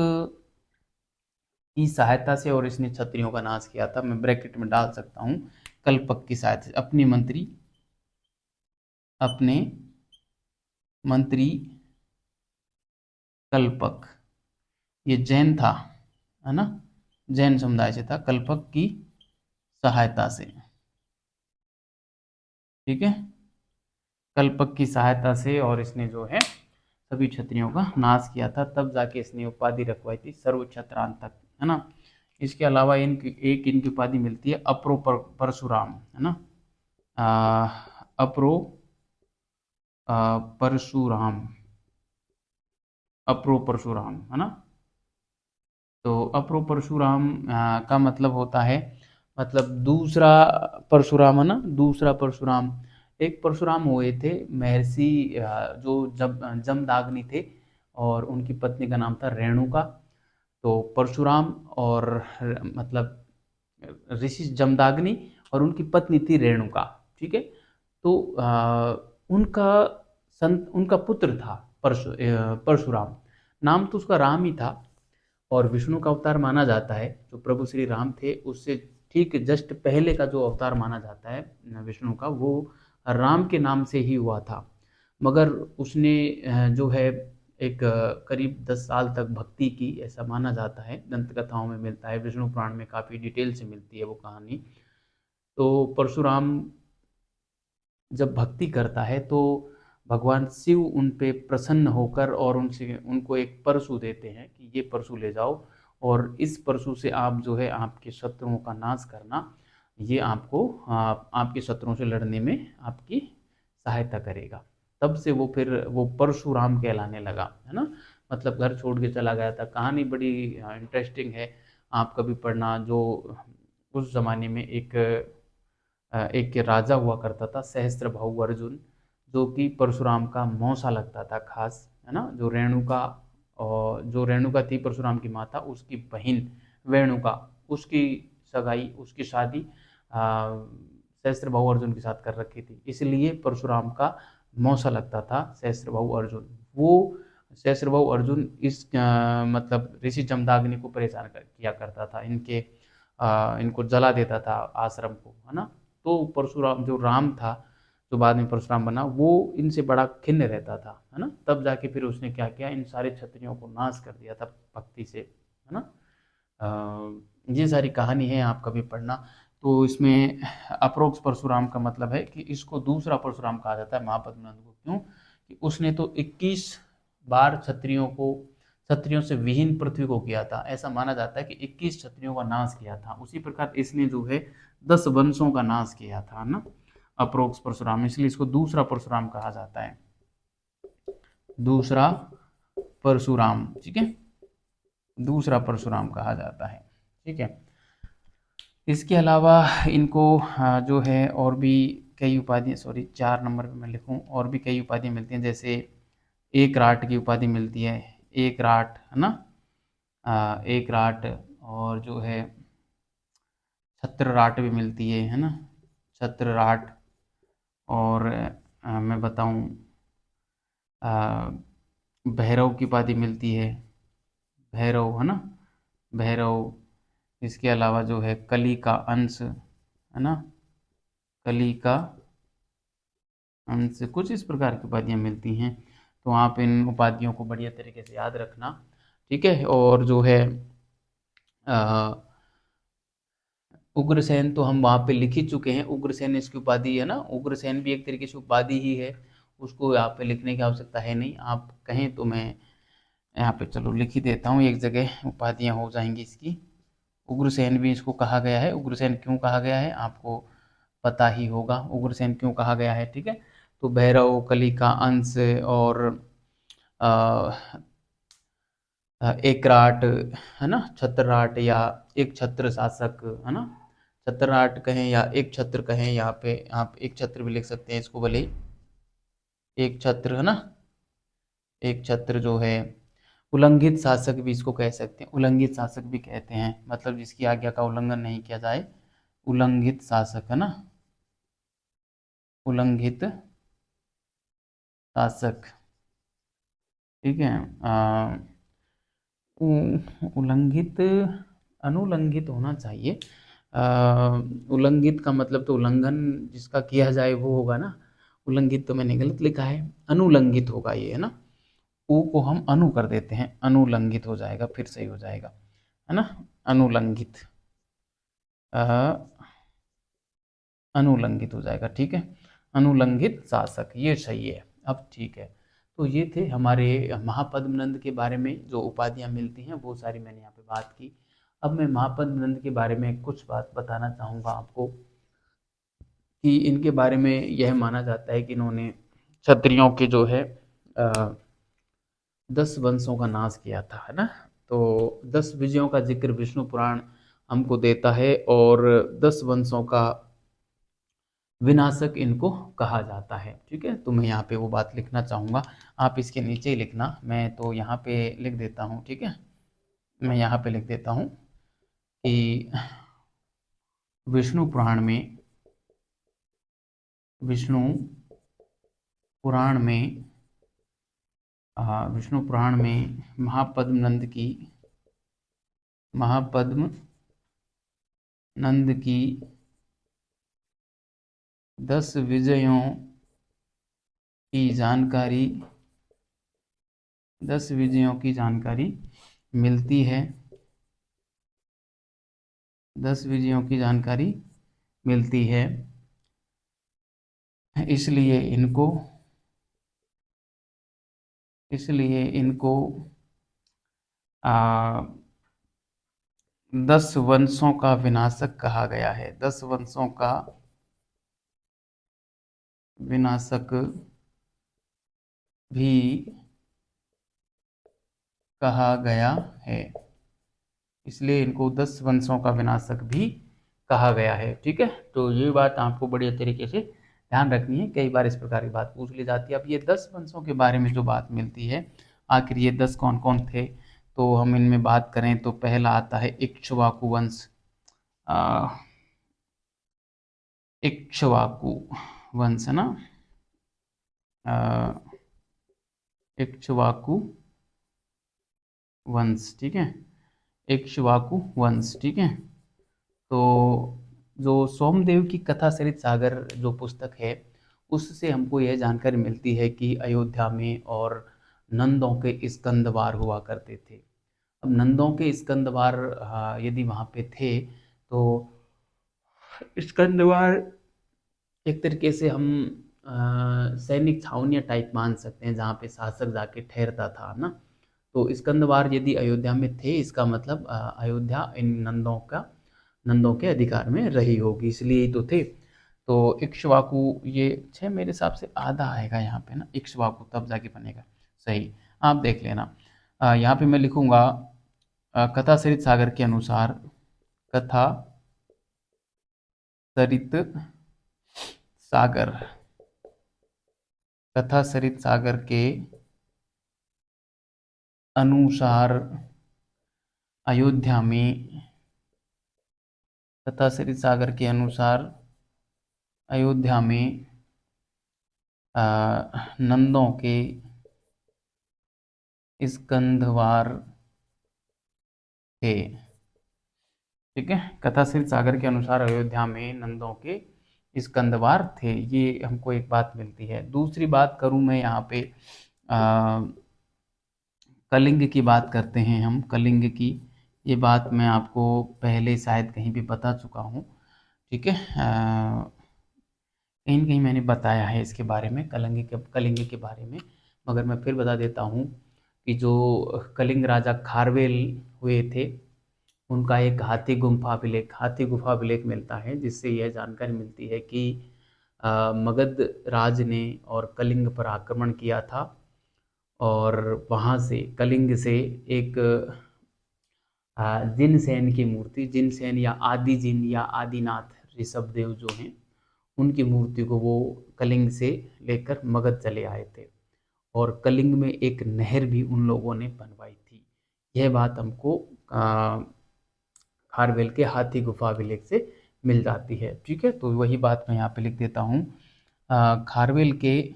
की सहायता से और इसने क्षत्रियों का नाश किया था। मैं ब्रैकेट में डाल सकता हूँ, कल्पक की सहायता से। अपने मंत्री, अपने मंत्री कल्पक, ये जैन था, है ना, जैन समुदाय से था, कल्पक की सहायता से। ठीक है, कल्पक की सहायता से और इसने जो है सभी क्षत्रियों का नाश किया था, तब जाके इसने उपाधि रखवाई थी सर्व छत्रांतक, है ना। इसके अलावा इनकी एक इनकी उपाधि मिलती है अपरो परशुराम, है ना। अपरो परशुराम, अपरो परशुराम, है ना। तो अपरो परशुराम का मतलब होता है, मतलब दूसरा परशुराम, है ना, दूसरा परशुराम। एक परशुराम हुए थे महर्षि जो जमदाग्नि थे, और उनकी पत्नी का नाम था रेणुका। तो परशुराम और मतलब ऋषि जमदाग्नि और उनकी पत्नी थी रेणुका। ठीक है, तो उनका उनका पुत्र था परशुराम। नाम तो उसका राम ही था, और विष्णु का अवतार माना जाता है। जो प्रभु श्री राम थे उससे ठीक जस्ट पहले का जो अवतार माना जाता है विष्णु का, वो राम के नाम से ही हुआ था। मगर उसने जो है एक करीब 10 साल तक भक्ति की, ऐसा माना जाता है, दंत कथाओं में मिलता है, विष्णु पुराण में काफ़ी डिटेल से मिलती है वो कहानी। तो परशुराम जब भक्ति करता है तो भगवान शिव उन पे प्रसन्न होकर और उनसे उनको एक परशु देते हैं कि ये परशु ले जाओ, और इस परशु से आप जो है आपके शत्रुओं का नाश करना, ये आपको आपके शत्रुओं से लड़ने में आपकी सहायता करेगा। तब से वो फिर वो परशुराम कहलाने लगा, है ना। मतलब घर छोड़ के चला गया था। कहानी बड़ी इंटरेस्टिंग है, आप कभी पढ़ना। जो उस जमाने में एक राजा हुआ करता था सहस्त्रबाहु अर्जुन, जो कि परशुराम का मौसा लगता था खास, है ना। जो रेणुका, और जो रेणुका थी परशुराम की माता, उसकी बहन वेणुका, उसकी सगाई, उसकी शादी सहस्त्रबाहु अर्जुन के साथ कर रखी थी, इसलिए परशुराम का मौसा लगता था सहस्त्रबाहु अर्जुन। वो सहस्त्रबाहु अर्जुन इस मतलब ऋषि जमदग्नि को परेशान किया करता था, इनको जला देता था आश्रम को, है ना। तो परशुराम जो राम था, जो बाद में परशुराम बना, वो इनसे बड़ा खिन्न रहता था, है ना। तब जाके फिर उसने क्या किया, इन सारे क्षत्रियों को नाश कर दिया था भक्ति से, है ना। ये सारी कहानी है, आप कभी पढ़ना। तो इसमें अप्रोक्ष परशुराम का मतलब है कि इसको दूसरा परशुराम कहा जाता है महापद्मनंद को। क्यों? कि उसने तो 21 बार क्षत्रियों से विहीन पृथ्वी को किया था। ऐसा माना जाता है कि 21 क्षत्रियों का नाश किया था। उसी प्रकार इसने जो है 10 वंशों का नाश किया था ना, अप्रोक्ष परशुराम, इसलिए इसको दूसरा परशुराम कहा जाता है, दूसरा परशुराम। ठीक है, दूसरा परशुराम कहा जाता है। ठीक है, इसके अलावा इनको जो है और भी कई उपाधियाँ, सॉरी 4 नंबर पे मैं लिखूं, और भी कई उपाधियाँ मिलती हैं। जैसे एक राट की उपाधि मिलती है, एक राट, है ना। एक राट, और जो है छत्र राट भी मिलती है ना, छत्र राट। और मैं बताऊं, भैरव की उपाधि मिलती है, भैरव, है ना, भैरव। इसके अलावा जो है कली का अंश, है ना, कली का अंश, कुछ इस प्रकार की उपाधियाँ मिलती हैं। तो आप इन उपाधियों को बढ़िया तरीके से याद रखना। ठीक है, और जो है उग्रसेन तो हम वहाँ पे लिख ही चुके हैं, उग्रसेन इसकी उपाधि है ना, उग्रसेन भी एक तरीके से उपाधि ही है, उसको यहाँ पे लिखने की आवश्यकता है नहीं। आप कहें तो मैं यहाँ पे चलो लिख ही देता हूँ, एक जगह उपाधियाँ हो जाएंगी इसकी। उग्रसेन भी इसको कहा गया है। उग्रसेन क्यों कहा गया है आपको पता ही होगा, उग्रसेन क्यों कहा गया है। ठीक है, तो भैरव, कली का अंश, और एकराट, है ना, छत्रराट, या एक छत्र शासक, है ना। छत्रराट कहें या एक छत्र कहें, यहाँ पे आप एक छत्र भी लिख सकते हैं इसको, भले ही एक छत्र, है ना। एक छत्र जो है उल्लंघित शासक भी इसको कह सकते हैं, उल्लंघित शासक भी कहते हैं, मतलब जिसकी आज्ञा का उल्लंघन नहीं किया जाए, उल्लंघित शासक, है ना, उल्लंघित शासक। ठीक है, उल्लंघित, अनुल्लंघित होना चाहिए। उल्लंघित का मतलब तो उल्लंघन जिसका किया जाए वो होगा ना, उल्लंघित तो मैंने गलत लिखा है, अनुलंघित होगा ये, है ना। ऊ को हम अनु कर देते हैं, अनुलंघित हो जाएगा, फिर सही हो जाएगा, है ना। अनुलंघित, अनुलंघित हो जाएगा। ठीक है, अनुलंघित शासक, ये सही है। अब ठीक है, तो ये थे हमारे महापद्मनंद के बारे में जो उपाधियां मिलती हैं, वो सारी मैंने यहाँ पे बात की। अब मैं महापद्मनंद के बारे में कुछ बात बताना चाहूँगा आपको, कि इनके बारे में यह माना जाता है कि इन्होंने क्षत्रियों के जो है 10 वंशों का नाश किया था, है ना। तो 10 विजयों का जिक्र विष्णु पुराण हमको देता है, और 10 वंशों का विनाशक इनको कहा जाता है। ठीक है, तो मैं यहाँ पे वो बात लिखना चाहूँगा, आप इसके नीचे ही लिखना, मैं तो यहाँ पे लिख देता हूँ। ठीक है, मैं यहाँ पे लिख देता हूँ कि विष्णु पुराण में, विष्णु पुराण में विष्णु पुराण में महापद्म नंद की 10 विजयों की जानकारी, 10 विजयों की जानकारी मिलती है, 10 विजयों की जानकारी मिलती है। इसलिए इनको, इसलिए इनको 10 वंशों का विनाशक कहा गया है, 10 वंशों का विनाशक भी कहा गया है, इसलिए इनको 10 वंशों का विनाशक भी कहा गया है। ठीक है, तो ये बात आपको बढ़िया तरीके से ध्यान रखनी है, कई बार इस प्रकार की बात पूछ ली जाती है। अब ये 10 वंशों के बारे में जो बात मिलती है, आखिर ये 10 कौन कौन थे, तो हम इनमें बात करें तो पहला आता है इक्ष्वाकु वंश। इक्ष्वाकु वंश, है ना, इक्ष्वाकु वंश, ठीक है, इक्ष्वाकु वंश, ठीक है। तो जो सोमदेव की कथा सरित सागर जो पुस्तक है, उससे हमको यह जानकारी मिलती है कि अयोध्या में और नंदों के स्कंदवार हुआ करते थे। अब नंदों के स्कंदवार यदि वहाँ पे थे, तो स्कंदवार एक तरीके से हम सैनिक छावनियाँ टाइप मान सकते हैं, जहाँ पे शासक जाके ठहरता था ना। तो स्कंदवार यदि अयोध्या में थे, इसका मतलब अयोध्या इन नंदों के अधिकार में रही होगी, इसलिए ही तो थे। तो इक्ष्वाकु, ये छः मेरे हिसाब से आधा आएगा यहाँ पे ना, इक्ष्वाकु तब जाके बनेगा सही। आप देख लेना। यहाँ पे मैं लिखूंगा कथा सरित सागर के अनुसार, कथा सरित सागर, कथा सरित सागर के अनुसार अयोध्या में, कथा सरित सागर के अनुसार अयोध्या में नंदों के स्कंदवार थे, ठीक है। कथा सरित सागर के अनुसार अयोध्या में नंदों के स्कंदवार थे, ये हमको एक बात मिलती है। दूसरी बात करूं मैं यहाँ पे, कलिंग की बात करते हैं हम, कलिंग की। ये बात मैं आपको पहले शायद कहीं भी बता चुका हूँ, ठीक है। कहीं न कहीं मैंने बताया है इसके बारे में, कलिंग के बारे में, मगर मैं फिर बता देता हूँ कि जो कलिंग राजा खारवेल हुए थे, उनका एक हाथी गुफा अभिलेख मिलता है, जिससे यह जानकारी मिलती है कि मगध राज ने और कलिंग पर आक्रमण किया था, और वहाँ से कलिंग से एक जिनसेन की मूर्ति, जिनसेन या आदि जिन या आदिनाथ ऋषभदेव जो हैं, उनकी मूर्ति को वो कलिंग से लेकर मगध चले आए थे, और कलिंग में एक नहर भी उन लोगों ने बनवाई थी। यह बात हमको खारवेल के हाथी गुफा अभिलेख से मिल जाती है, ठीक है। तो वही बात मैं यहाँ पे लिख देता हूँ। खारवेल के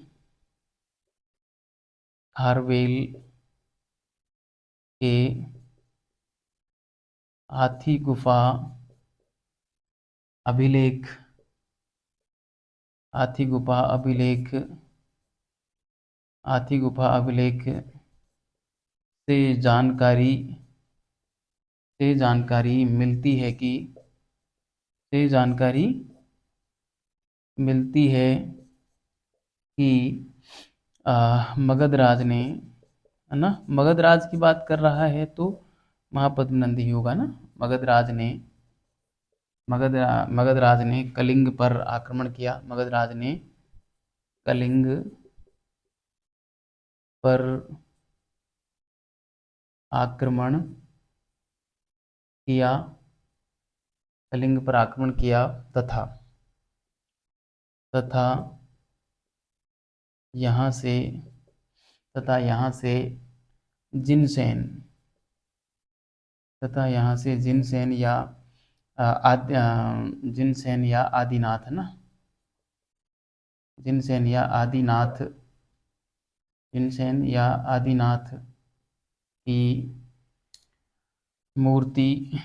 हाथी गुफा अभिलेख, हाथी गुफा अभिलेख से जानकारी मिलती है कि, से जानकारी मिलती है कि मगध राज ने, है ना, मगध राज की बात कर रहा है तो महापद्म ही होगा ना। मगध राज ने कलिंग पर आक्रमण किया, मगध राज ने कलिंग पर आक्रमण किया, कलिंग पर आक्रमण किया तथा यहाँ से जिनसेन, या जिनसेन या आदिनाथ, है ना, जिनसेन या आदिनाथ की मूर्ति,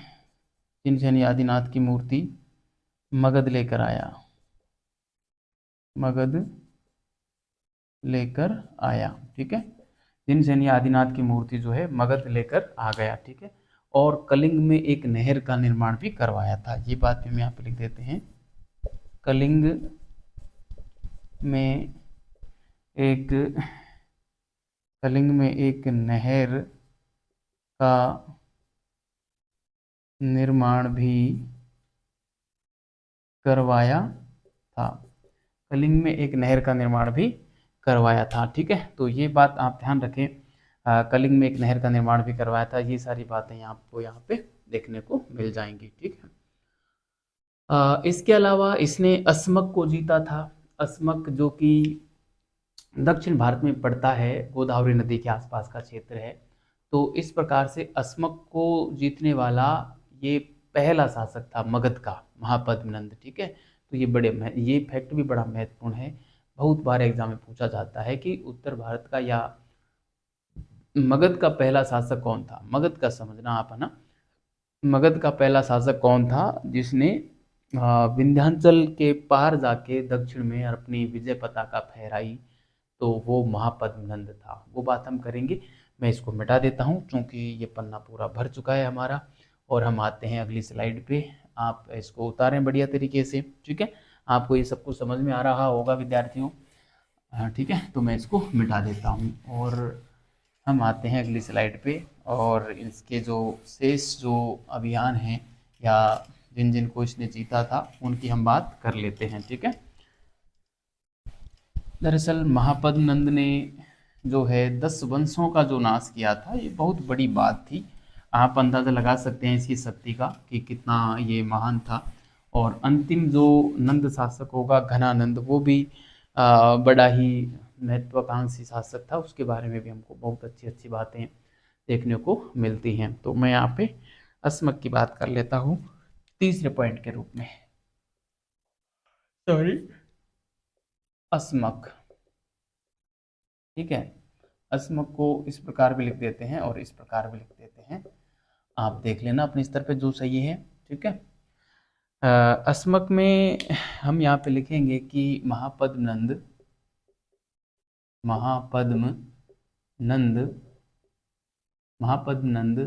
जिनसेन या आदिनाथ की मूर्ति मगध लेकर आया, ठीक है। जिनसेन या आदिनाथ की मूर्ति जो है मगध लेकर आ गया, ठीक है। और कलिंग में एक नहर का निर्माण भी करवाया था, ये बात भी हम यहाँ पे लिख देते हैं। कलिंग में एक नहर का निर्माण भी करवाया था, कलिंग में एक नहर का निर्माण भी करवाया था, ठीक है। तो ये बात आप ध्यान रखें, कलिंग में एक नहर का निर्माण भी करवाया था। ये सारी बातें आपको यहाँ पे देखने को मिल जाएंगी, ठीक है। इसके अलावा इसने अस्मक को जीता था। अस्मक जो कि दक्षिण भारत में पड़ता है, गोदावरी नदी के आसपास का क्षेत्र है। तो इस प्रकार से अस्मक को जीतने वाला ये पहला शासक था मगध का, महापद्म नंद, ठीक है। तो ये फैक्ट भी बड़ा महत्वपूर्ण है। बहुत बार एग्जाम में पूछा जाता है कि उत्तर भारत का या मगध का पहला शासक कौन था। मगध का समझना आप, है ना। मगध का पहला शासक कौन था जिसने विंध्याचल के पार जाके दक्षिण में अपनी विजय पताका फहराई, तो वो महापद्मनंद था। वो बात हम करेंगे। मैं इसको मिटा देता हूँ क्योंकि ये पन्ना पूरा भर चुका है हमारा। और हम आते हैं अगली स्लाइड पे। आप इसको उतारें बढ़िया तरीके से, ठीक है। आपको ये सब कुछ समझ में आ रहा होगा विद्यार्थियों। हाँ ठीक है, तो मैं इसको मिटा देता हूँ और हम आते हैं अगली स्लाइड पे। और इसके जो शेष जो अभियान हैं या जिन जिन को इसने जीता था उनकी हम बात कर लेते हैं, ठीक है। दरअसल महापद्मनंद ने जो है 10 वंशों का जो नाश किया था, ये बहुत बड़ी बात थी। आप अंदाज़ा लगा सकते हैं इसकी शक्ति का कि कितना ये महान था। और अंतिम जो नंद शासक होगा घनानंद, वो भी बड़ा ही महत्वाकांक्षी शासक था। उसके बारे में भी हमको बहुत अच्छी अच्छी बातें देखने को मिलती हैं। तो मैं यहाँ पे अस्मक की बात कर लेता हूँ तीसरे पॉइंट के रूप में। सॉरी, अस्मक, ठीक है। अस्मक को इस प्रकार भी लिख देते हैं और इस प्रकार भी लिख देते हैं। आप देख लेना अपने स्तर पे जो सही है, ठीक है। अस्मक में हम यहाँ पे लिखेंगे कि महापद्मनंद, महापद्मनंद, महापद्मनंद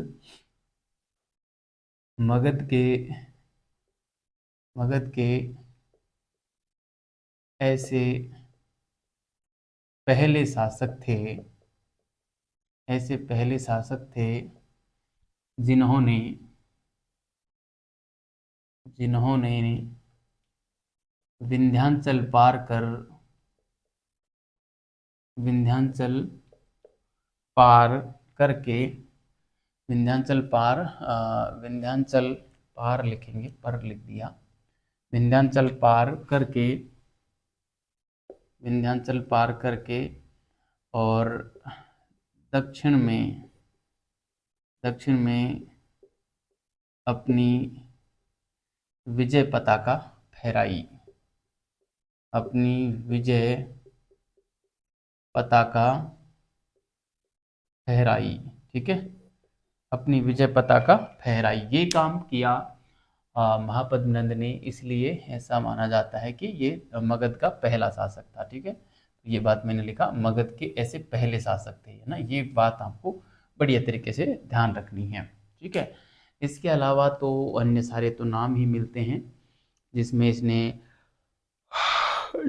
मगध के ऐसे पहले शासक थे, ऐसे पहले शासक थे जिन्होंने जिन्होंने विंध्याचल पार कर विंध्याचल पार करके विंध्याचल पार लिखेंगे, पर लिख दिया। विंध्याचल पार करके और दक्षिण में अपनी विजय पताका फहराई, अपनी विजय पताका फहराई, ठीक है। अपनी विजय पताका फहराई, ये काम किया महापद्मनंद ने। इसलिए ऐसा माना जाता है कि ये मगध का पहला शासक था, ठीक है। ये बात मैंने लिखा, मगध के ऐसे पहले शासक थे, है ना। ये बात आपको बढ़िया तरीके से ध्यान रखनी है, ठीक है। इसके अलावा तो अन्य सारे तो नाम ही मिलते हैं जिसमें इसने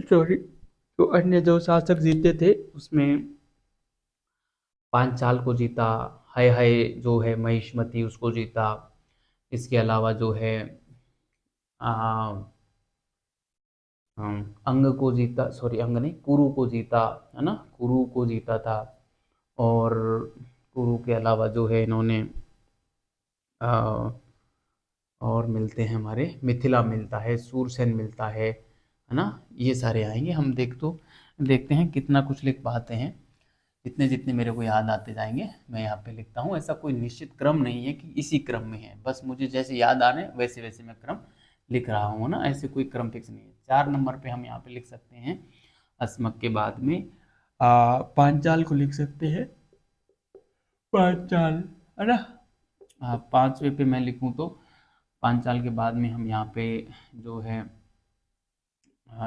सॉरी, तो अन्य जो शासक जीते थे उसमें पांचाल को जीता, हाय हाय जो है महिष्मति उसको जीता। इसके अलावा जो है अंग को जीता, सॉरी अंग नहीं, कुरु को जीता, है ना। कुरु को जीता था। और कुरु के अलावा जो है इन्होंने और मिलते हैं हमारे, मिथिला मिलता है, सूरसेन मिलता है ना। ये सारे आएंगे। हम देखते हैं कितना कुछ लिख पाते हैं। जितने जितने मेरे को याद आते जाएंगे मैं यहाँ पे लिखता हूँ। ऐसा कोई निश्चित क्रम नहीं है कि इसी क्रम में है, बस मुझे जैसे याद आ रहे हैं वैसे वैसे मैं क्रम लिख रहा हूँ ना। ऐसे कोई क्रम फिक्स नहीं है। 4 नंबर पे हम यहाँ पे लिख सकते हैं अस्मक के बाद में पांचाल को लिख सकते हैं, पांचाल, है ना। 5वें पे मैं लिखूँ तो पांचाल के बाद में हम यहाँ पे जो है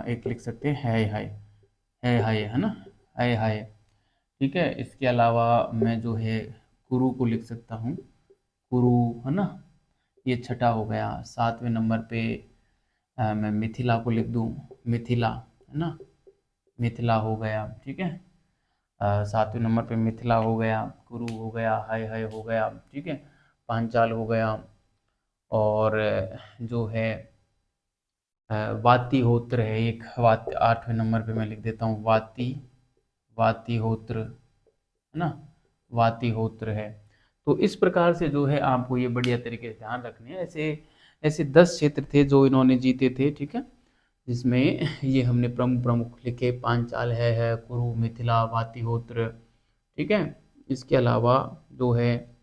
एक लिख सकते हैं है हाय, है ना, है हाय, ठीक है। इसके अलावा मैं जो है कुरु को लिख सकता हूँ, कुरु, है ना। ये छठा हो गया। 7वें नंबर पे मैं मिथिला को लिख दूँ, मिथिला, है ना, मिथिला हो गया, ठीक है। 7वें नंबर पे मिथिला हो गया, कुरु हो गया, हाय हो गया, ठीक है। पांचाल हो गया। और जो है वाती होत्र है एक, 8वें नंबर पे मैं लिख देता हूँ वाती होत्र, है ना, वातिहोत्र है। तो इस प्रकार से जो है आपको ये बढ़िया तरीके से ध्यान रखने हैं। ऐसे ऐसे 10 क्षेत्र थे जो इन्होंने जीते थे, ठीक है। जिसमें ये हमने प्रमुख प्रमुख लिखे, पांचाल है कुरु, मिथिला, वातिहोत्र, ठीक है। इसके अलावा जो है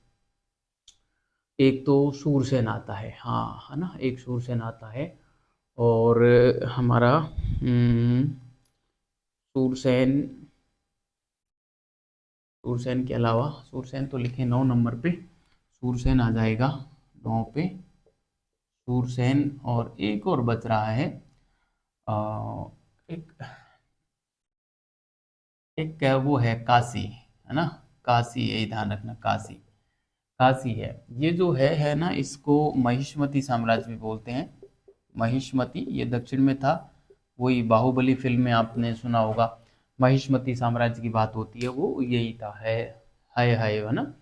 एक तो शूरसेन आता है, हाँ, है ना, एक शूरसेन आता है। और हमारा सूरसेन, सूरसेन के अलावा, सूरसेन तो लिखे 9 नंबर पे, सूरसेन आ जाएगा 9 पे, सूरसेन। और एक और बच रहा है, एक एक वो है काशी, है ना, काशी, यही ध्यान रखना, काशी, काशी है। ये जो है ना, इसको महिष्मती साम्राज्य भी बोलते हैं। महिष्मती, ये दक्षिण में था। वही बाहुबली फिल्म में आपने सुना होगा, महिष्मती साम्राज्य की बात होती है, वो यही था, है ना,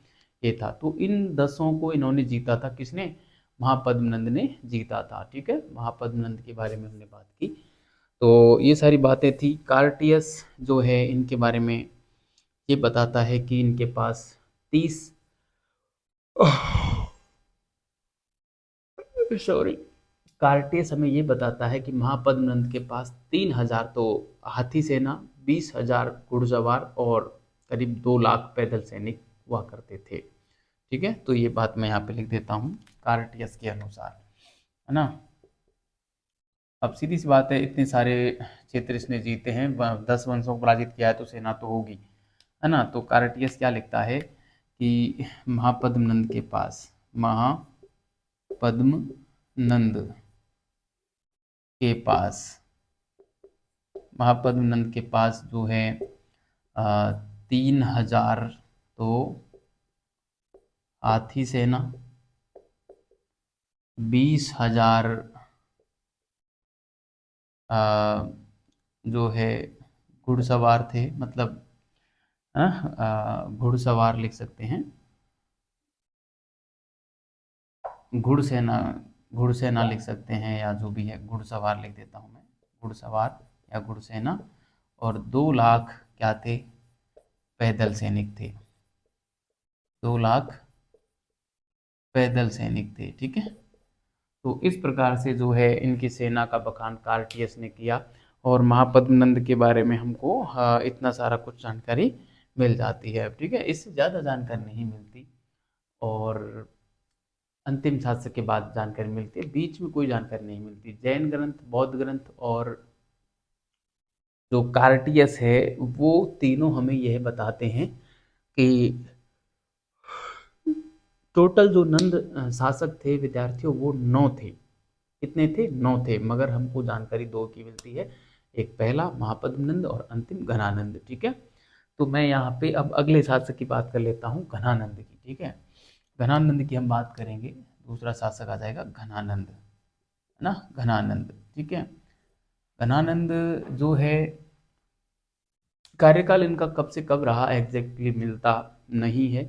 ये था। तो इन 10 को इन्होंने जीता था, किसने? महापद्मनंद ने जीता था। ठीक है, महापद्मनंद के बारे में हमने बात की। तो ये सारी बातें थी। कार्टियस जो है, इनके बारे में ये बताता है कि इनके पास 30, सॉरी, कार्टेस हमें ये बताता है कि महापद्मनंद के पास 3,000 तो हाथी सेना, 20,000 घुड़सवार और करीब 2 लाख पैदल सैनिक हुआ करते थे। ठीक है, तो ये बात मैं यहाँ पे लिख देता हूँ कार्टियस के अनुसार, है ना। अब सीधी सी बात है, इतने सारे क्षेत्र इसने जीते हैं, 10 वंशों को पराजित किया है, तो सेना तो होगी, है ना। तो कार्टियस क्या लिखता है कि महापद्मनंद के पास, महापद्मनंद के पास, महापद्मनंद के पास जो है 3,000 तो हाथी सेना, 20,000 जो है घुड़सवार थे, मतलब घुड़सवार लिख सकते हैं, घुड़सेना, घुड़सेना लिख सकते हैं, या जो भी है, घुड़सवार लिख देता हूँ मैं, घुड़सवार या घुड़सेना। और 2 लाख क्या थे? पैदल सैनिक थे, 2 लाख पैदल सैनिक थे। ठीक है, तो इस प्रकार से जो है इनकी सेना का बखान कार्टियस ने किया। और महापद्मनंद के बारे में हमको इतना सारा कुछ जानकारी मिल जाती है। ठीक है, इससे ज़्यादा जानकारी नहीं मिलती, और अंतिम शास्त्र के बाद जानकारी मिलती है, बीच में कोई जानकारी नहीं मिलती। जैन ग्रंथ, बौद्ध ग्रंथ और जो कार्टियस है, वो तीनों हमें यह बताते हैं कि टोटल जो नंद शासक थे विद्यार्थियों, वो 9 थे। कितने थे? 9 थे, मगर हमको जानकारी 2 की मिलती है, एक पहला महापद्मनंद और अंतिम घनानंद। ठीक है, तो मैं यहाँ पे अब अगले शासक की बात कर लेता हूँ, घनानंद की। ठीक है, घनानंद की हम बात करेंगे, दूसरा शासक आ जाएगा घनानंद, है ना, घनानंद। ठीक है, घनानंद जो है, कार्यकाल इनका कब से कब रहा एग्जैक्टली मिलता नहीं है।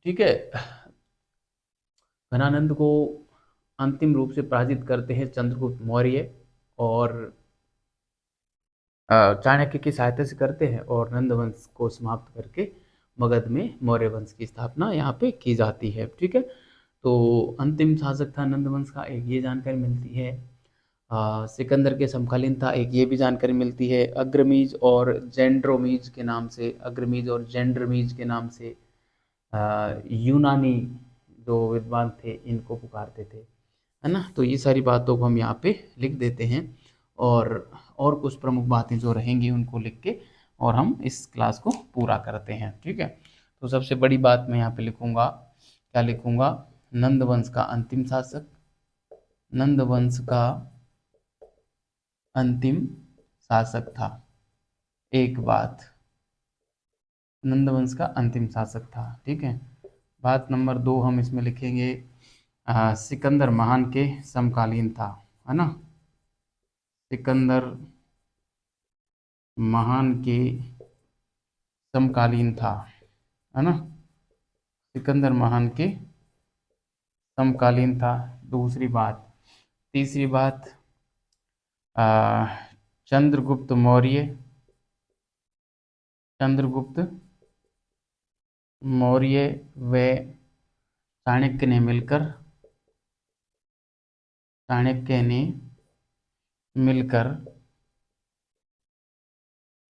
ठीक है, घनानंद को अंतिम रूप से पराजित करते हैं चंद्रगुप्त मौर्य, और चाणक्य की सहायता से करते हैं, और नंद वंश को समाप्त करके मगध में मौर्य वंश की स्थापना यहाँ पे की जाती है। ठीक है, तो अंतिम शासक था नंद वंश का, एक ये जानकारी मिलती है। सिकंदर के समकालीन था, एक ये भी जानकारी मिलती है। अग्रमीज और जेंड्रोमीज के नाम से, अग्रमीज और जेंड्रमीज के नाम से यूनानी जो विद्वान थे इनको पुकारते थे, है ना। तो ये सारी बातों को हम यहाँ पे लिख देते हैं, और और कुछ प्रमुख बातें जो रहेंगी उनको लिख के और हम इस क्लास को पूरा करते हैं। ठीक है, तो सबसे बड़ी बात मैं यहाँ पे लिखूंगा, क्या लिखूंगा? नंद वंश का अंतिम शासक, नंद वंश का अंतिम शासक था। एक बात, नंद वंश का अंतिम शासक था। ठीक है, बात नंबर 2 हम इसमें लिखेंगे, सिकंदर महान के समकालीन था, है ना। सिकंदर महान के समकालीन था, है ना, सिकंदर महान के समकालीन था। दूसरी बात, तीसरी बात, आ, चंद्रगुप्त मौर्य, चंद्रगुप्त मौर्य व चाणक्य ने मिलकर, चाणक्य ने मिलकर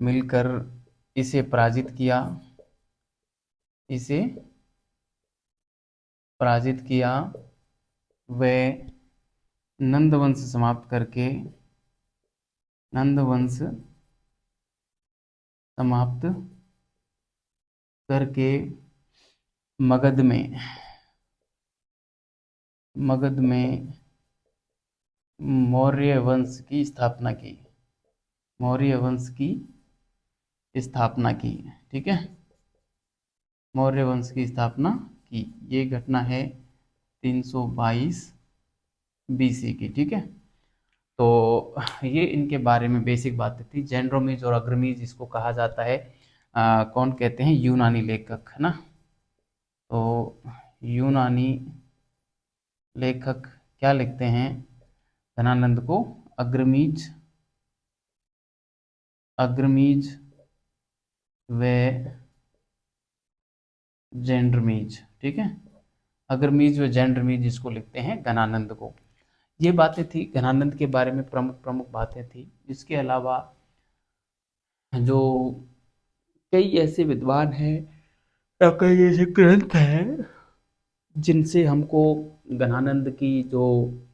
मिलकर इसे पराजित किया, इसे पराजित किया, व नंद वंश समाप्त करके, नंद वंश समाप्त करके मगध में मौर्य वंश की स्थापना की। मौर्य वंश की स्थापना की। ठीक है, मौर्य वंश की स्थापना की। ये घटना है 322 BC की। ठीक है, तो ये इनके बारे में बेसिक बातें थी। जेनरोमीज और अग्रमीज इसको कहा जाता है। कौन कहते हैं? यूनानी लेखक, है ना। तो यूनानी लेखक क्या लिखते हैं धनानंद को? अग्रमीज व जेंडरमीज। ठीक है, अग्रमीज व जेंडरमीज इसको लिखते हैं घनानंद को। ये बातें थी घनानंद के बारे में, प्रमुख प्रमुख बातें थी। इसके अलावा जो कई ऐसे विद्वान हैं या कई ऐसे ग्रंथ हैं जिनसे हमको घनानंद की जो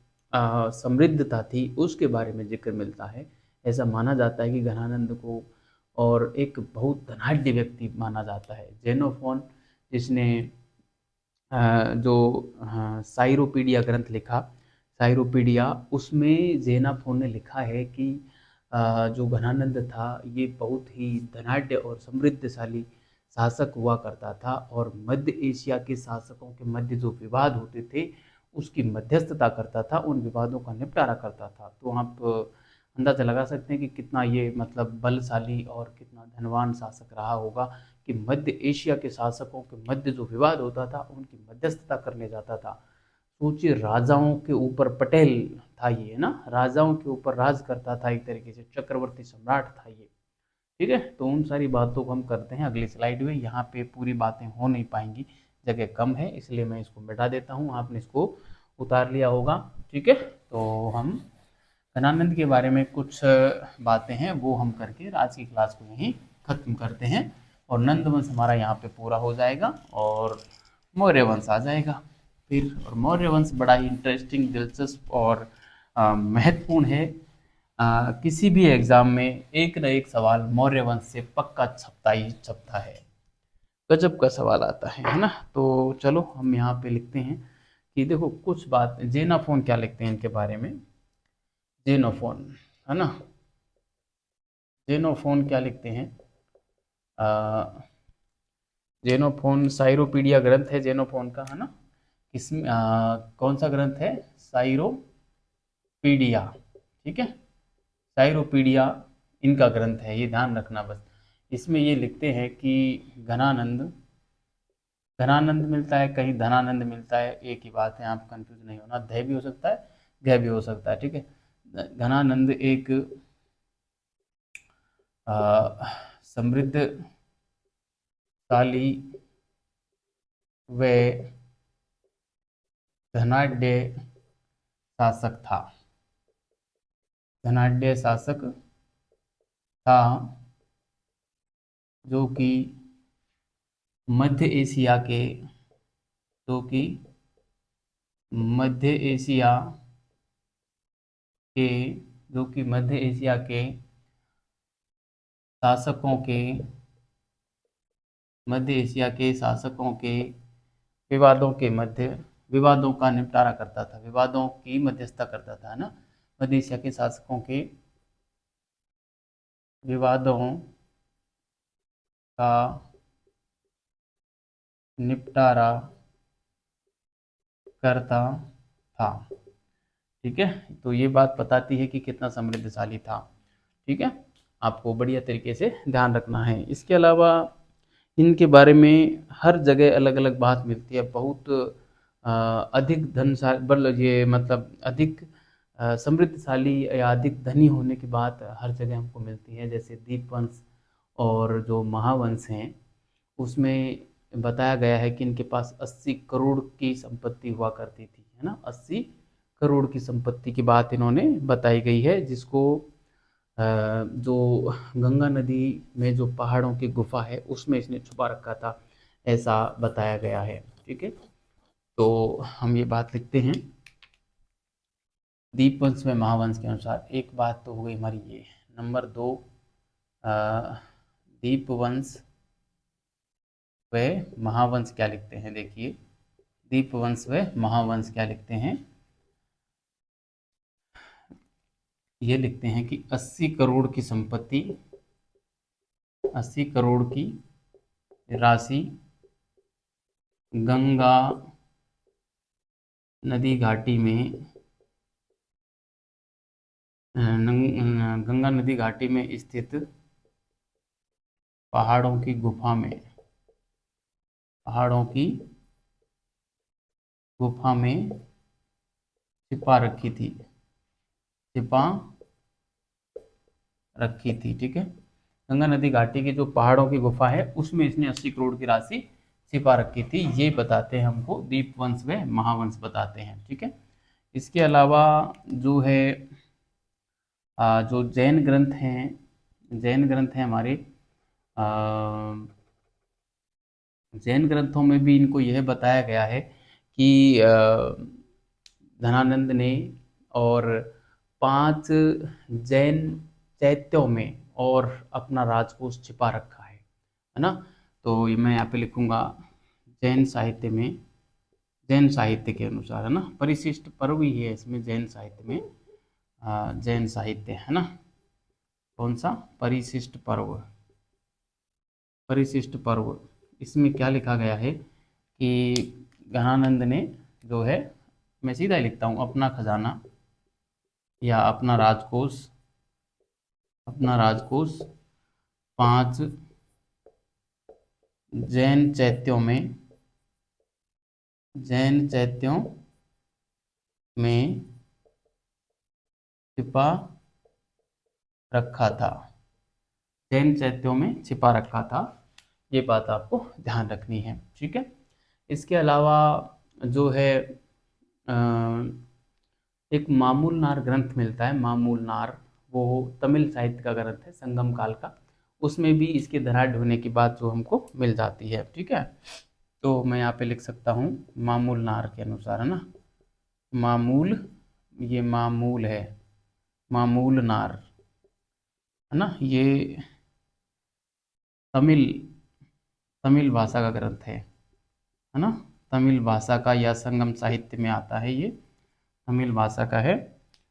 समृद्धता थी उसके बारे में जिक्र मिलता है। ऐसा माना जाता है कि घनानंद को और एक बहुत धनाढ्य व्यक्ति माना जाता है, जेनोफोन, जिसने जो साइरोपीडिया ग्रंथ लिखा, साइरोपीडिया, उसमें जेनाफोन ने लिखा है कि जो घनानंद था ये बहुत ही धनाढ्य और समृद्धशाली शासक हुआ करता था, और मध्य एशिया के शासकों के मध्य जो विवाद होते थे उसकी मध्यस्थता करता था, उन विवादों का निपटारा करता था। तो आप अंदाज़ा लगा सकते हैं कि कितना ये मतलब बलशाली और कितना धनवान शासक रहा होगा कि मध्य एशिया के शासकों के मध्य जो विवाद होता था उनकी मध्यस्थता करने जाता था। सोचिए, राजाओं के ऊपर पटेल था ये, है ना, राजाओं के ऊपर राज करता था, एक तरीके से चक्रवर्ती सम्राट था ये। ठीक है, तो उन सारी बातों को हम करते हैं अगली स्लाइड में। यहाँ पे पूरी बातें हो नहीं पाएंगी, जगह कम है, इसलिए मैं इसको मिटा देता हूँ। आपने इसको उतार लिया होगा। ठीक है, तो हम धनानंद के बारे में कुछ बातें हैं वो हम करके आज की क्लास को यहीं खत्म करते हैं, और नंद वंश हमारा यहाँ पे पूरा हो जाएगा और मौर्य वंश आ जाएगा फिर। और मौर्य वंश बड़ा ही इंटरेस्टिंग, दिलचस्प और महत्वपूर्ण है। किसी भी एग्जाम में एक न एक सवाल मौर्य वंश से पक्का छपता ही छपता है। गजब का सवाल आता है ना। तो चलो हम यहाँ पे लिखते हैं कि देखो कुछ बात, जेनाफोन क्या लिखते हैं इनके बारे में। जेनोफोन, है ना, जेनोफोन क्या लिखते हैं? जेनोफोन साइरोपीडिया ग्रंथ है जेनोफोन का, है ना। इसमें कौन सा ग्रंथ है? साइरोपीडिया। ठीक है, साइरोपीडिया इनका ग्रंथ है, ये ध्यान रखना बस। इसमें ये लिखते हैं कि घनानंद, घनानंद मिलता है, कहीं धनानंद मिलता है, एक ही बात है, आप कंफ्यूज नहीं होना। ध भी हो सकता है, घ भी हो सकता है। ठीक है, घनानंद एक समृद्धशाली व धनाढ्य शासक था। धनाढ्य शासक था जो कि मध्य एशिया के, जो कि मध्य एशिया के, जो कि मध्य एशिया के शासकों के, मध्य एशिया के शासकों के विवादों के मध्य, विवादों का निपटारा करता था, विवादों की मध्यस्थता करता था, है ना। मध्य एशिया के शासकों के विवादों का निपटारा करता था। ठीक है, तो ये बात बताती है कि कितना समृद्धशाली था। ठीक है, आपको बढ़िया तरीके से ध्यान रखना है। इसके अलावा इनके बारे में हर जगह अलग अलग बात मिलती है। बहुत अधिक धनशाली, ये मतलब अधिक समृद्धशाली या अधिक धनी होने की बात हर जगह हमको मिलती है। जैसे दीपवंश और जो महावंश हैं उसमें बताया गया है कि इनके पास 80 करोड़ की संपत्ति हुआ करती थी, है ना। 80 करोड़ की संपत्ति की बात इन्होंने बताई गई है, जिसको जो गंगा नदी में जो पहाड़ों की गुफा है उसमें इसने छुपा रखा था, ऐसा बताया गया है। ठीक है, तो हम ये बात लिखते हैं। दीपवंश में महावंश के अनुसार एक बात तो हो गई हमारी ये। नंबर 2, दीपवंश व महावंश क्या लिखते हैं, देखिए दीपवंश व महावंश क्या लिखते हैं, ये लिखते हैं कि 80 करोड़ की संपत्ति, 80 करोड़ की राशि गंगा नदी घाटी में, गंगा नदी घाटी में स्थित पहाड़ों की गुफा में, पहाड़ों की गुफा में छिपा रखी थी, छिपा रखी थी। ठीक है, गंगा नदी घाटी की जो पहाड़ों की गुफा है उसमें इसने 80 करोड़ की राशि छिपा रखी थी, ये बताते हैं हमको दीपवंश व महावंश बताते हैं। ठीक है, इसके अलावा जो है जो जैन ग्रंथ हैं, जैन ग्रंथ हैं हमारे, जैन ग्रंथों में भी इनको यह बताया गया है कि धनानंद ने और 5 जैन चैत्यों में और अपना राजकोष छिपा रखा है ना। तो ये मैं यहाँ पे लिखूंगा जैन साहित्य में, जैन साहित्य के अनुसार है ना, परिशिष्ट पर्व ही है इसमें जैन साहित्य में, जैन साहित्य है ना, कौन सा परिशिष्ट पर्व, परिशिष्ट पर्व, इसमें क्या लिखा गया है कि घनानंद ने जो है, मैं सीधा ही लिखता हूँ, अपना खजाना या अपना राजकोष, अपना राजकोष 5 जैन चैत्यों में, जैन चैत्यों में छिपा रखा था, जैन चैत्यों में छिपा रखा था, ये बात आपको ध्यान रखनी है। ठीक है, इसके अलावा जो है एक मामूल नार ग्रंथ मिलता है, मामूल नार, वो तमिल साहित्य का ग्रंथ है संगम काल का, उसमें भी इसके धराढ़ ढूंढने की बात जो हमको मिल जाती है। ठीक है, तो मैं यहाँ पे लिख सकता हूँ मामूल नार के अनुसार है ना, मामूल, ये मामूल है, मामूल नार है ना, ये तमिल, तमिल भाषा का ग्रंथ है ना, तमिल भाषा का या संगम साहित्य में आता है, ये तमिल भाषा का है।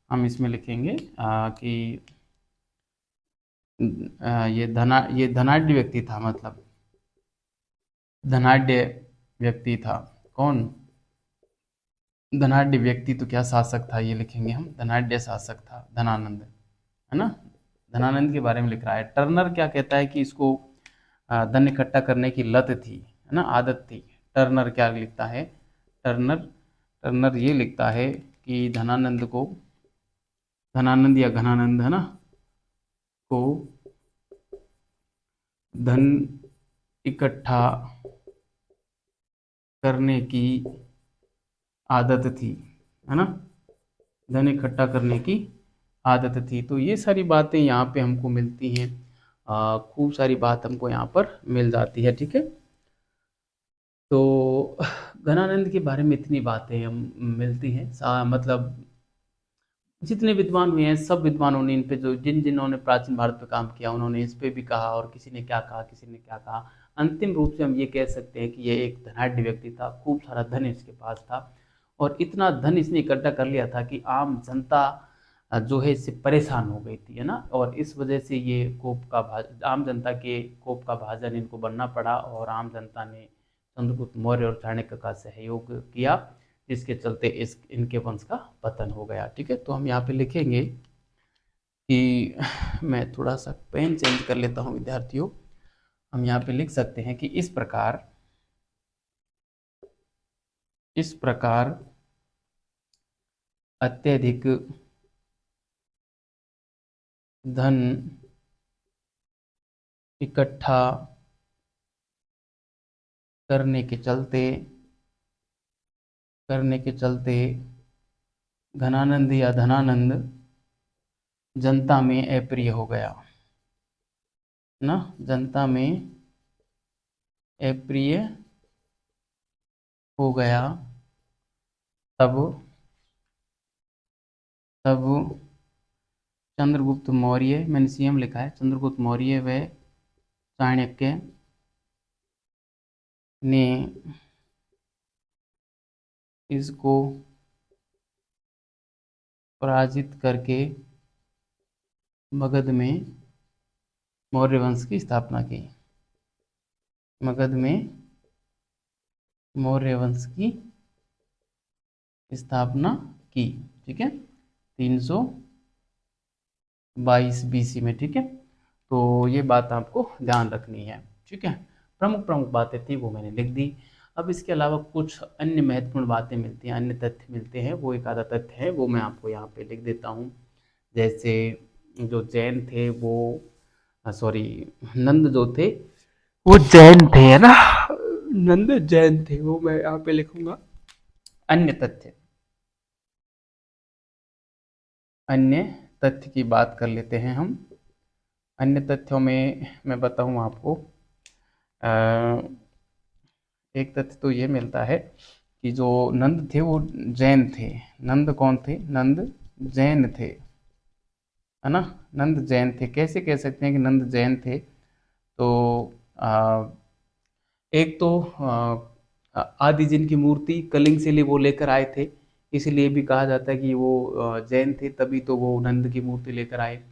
हम इसमें लिखेंगे कि ये धनाढ़ व्यक्ति था, मतलब धनाढ़ व्यक्ति था, कौन, धनाढ़ व्यक्ति तो क्या शासक था, ये लिखेंगे हम, धनाढ़ शासक था धनानंद, है ना, धनानंद के बारे में लिख रहा है। टर्नर क्या कहता है कि इसको धन इकट्ठा करने की लत थी, है ना, आदत थी। टर्नर क्या लिखता है, टर्नर, टर्नर ये लिखता है कि धनानंद को, धनानंद या घनानंद है ना, को धन इकट्ठा करने की आदत थी, है ना, धन इकट्ठा करने की आदत थी। तो ये सारी बातें यहाँ पे हमको मिलती हैं, खूब सारी बात हमको यहाँ पर मिल जाती है। ठीक है, तो घनानंद के बारे में इतनी बातें हम मिलती हैं, मतलब जितने विद्वान हुए हैं सब विद्वानों ने इन पे, जो जिन्होंने प्राचीन भारत पे काम किया उन्होंने इस पे भी कहा, और किसी ने क्या कहा, किसी ने क्या कहा। अंतिम रूप से हम ये कह सकते हैं कि ये एक धनाढ़ व्यक्ति था, खूब सारा धन इसके पास था, और इतना धन इसने इकट्ठा कर लिया था कि आम जनता जो है इससे परेशान हो गई थी, है ना, और इस वजह से ये कोप का आम जनता के कोप का भाजन इनको बनना पड़ा, और आम जनता ने चंद्रगुप्त मौर्य और चाणक्य का सहयोग किया, जिसके चलते इस इनके वंश का पतन हो गया। ठीक है, तो हम यहाँ पे लिखेंगे कि मैं थोड़ा सा पेन चेंज कर लेता हूँ विद्यार्थियों, हम यहाँ पे लिख सकते हैं कि इस प्रकार, इस प्रकार अत्यधिक धन इकट्ठा करने के चलते, करने के चलते घनानंद या धनानंद जनता में अप्रिय हो गया ना, जनता में अप्रिय हो गया। तब, तब चंद्रगुप्त मौर्य, मैंने सीएम लिखा है, चंद्रगुप्त मौर्य व चाणक्य ने इसको पराजित करके मगध में मौर्य वंश की स्थापना की। मगध में मौर्य वंश की स्थापना की। ठीक है, 322 BC में। ठीक है, तो ये बात आपको ध्यान रखनी है। ठीक है, प्रमुख प्रमुख बातें थी वो मैंने लिख दी। अब इसके अलावा कुछ अन्य महत्वपूर्ण बातें मिलती हैं, अन्य तथ्य मिलते हैं, वो एक आधा तथ्य है, वो मैं आपको यहाँ पे लिख देता हूँ। जैसे जो जैन थे वो सॉरी नंद जो थे वो जैन थे, है ना, नंद जैन थे, वो मैं यहाँ पे लिखूंगा। अन्य तथ्य, अन्य तथ्य की बात कर लेते हैं हम। अन्य तथ्यों में मैं बताऊं आपको, एक तथ्य तो ये मिलता है कि जो नंद थे वो जैन थे। नंद कौन थे? नंद जैन थे, है ना। नंद जैन थे। कैसे कह सकते हैं कि नंद जैन थे? तो एक तो आदि जिनकी मूर्ति कलिंग से लिए वो लेकर आए थे, इसलिए भी कहा जाता है कि वो जैन थे, तभी तो वो नंद की मूर्ति लेकर आए।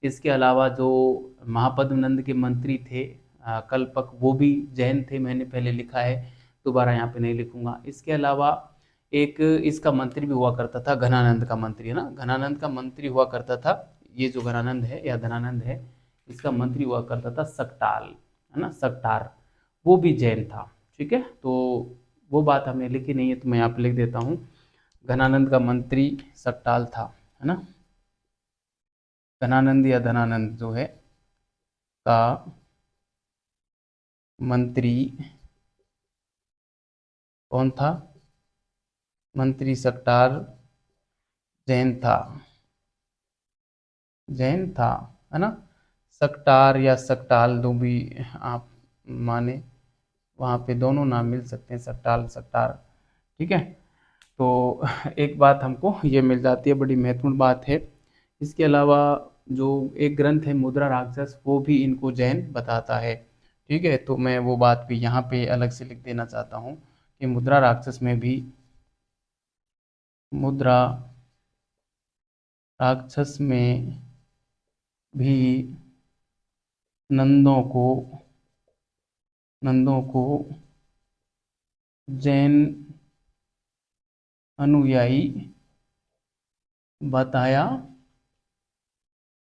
इसके अलावा जो महापद्म नंद के मंत्री थे कल्पक, वो भी जैन थे, मैंने पहले लिखा है, दोबारा यहाँ पे नहीं लिखूंगा। इसके अलावा एक इसका मंत्री भी हुआ करता था, घनानंद का मंत्री, है ना, घनानंद का मंत्री हुआ करता था। ये जो घनानंद है या धनानंद है, इसका मंत्री हुआ करता था सकटाल, है ना, सकटार, वो भी जैन था। ठीक है, तो वो बात हमने लिखी नहीं है, तो मैं यहाँ पे लिख देता हूँ, घनानंद का मंत्री सकटाल था, है ना। घनानंद या धनानंद जो है का मंत्री कौन था? मंत्री सकटार जैन था, जैन था, है ना। सकटार या सकटाल जो भी आप माने, वहाँ पे दोनों नाम मिल सकते हैं, सकटाल सकटार। ठीक है, तो एक बात हमको ये मिल जाती है, बड़ी महत्वपूर्ण बात है। इसके अलावा जो एक ग्रंथ है मुद्रा राक्षस, वो भी इनको जैन बताता है। ठीक है, तो मैं वो बात भी यहाँ पे अलग से लिख देना चाहता हूँ कि मुद्रा राक्षस में भी, मुद्रा राक्षस में भी नंदों को, नंदों को जैन अनुयायी बताया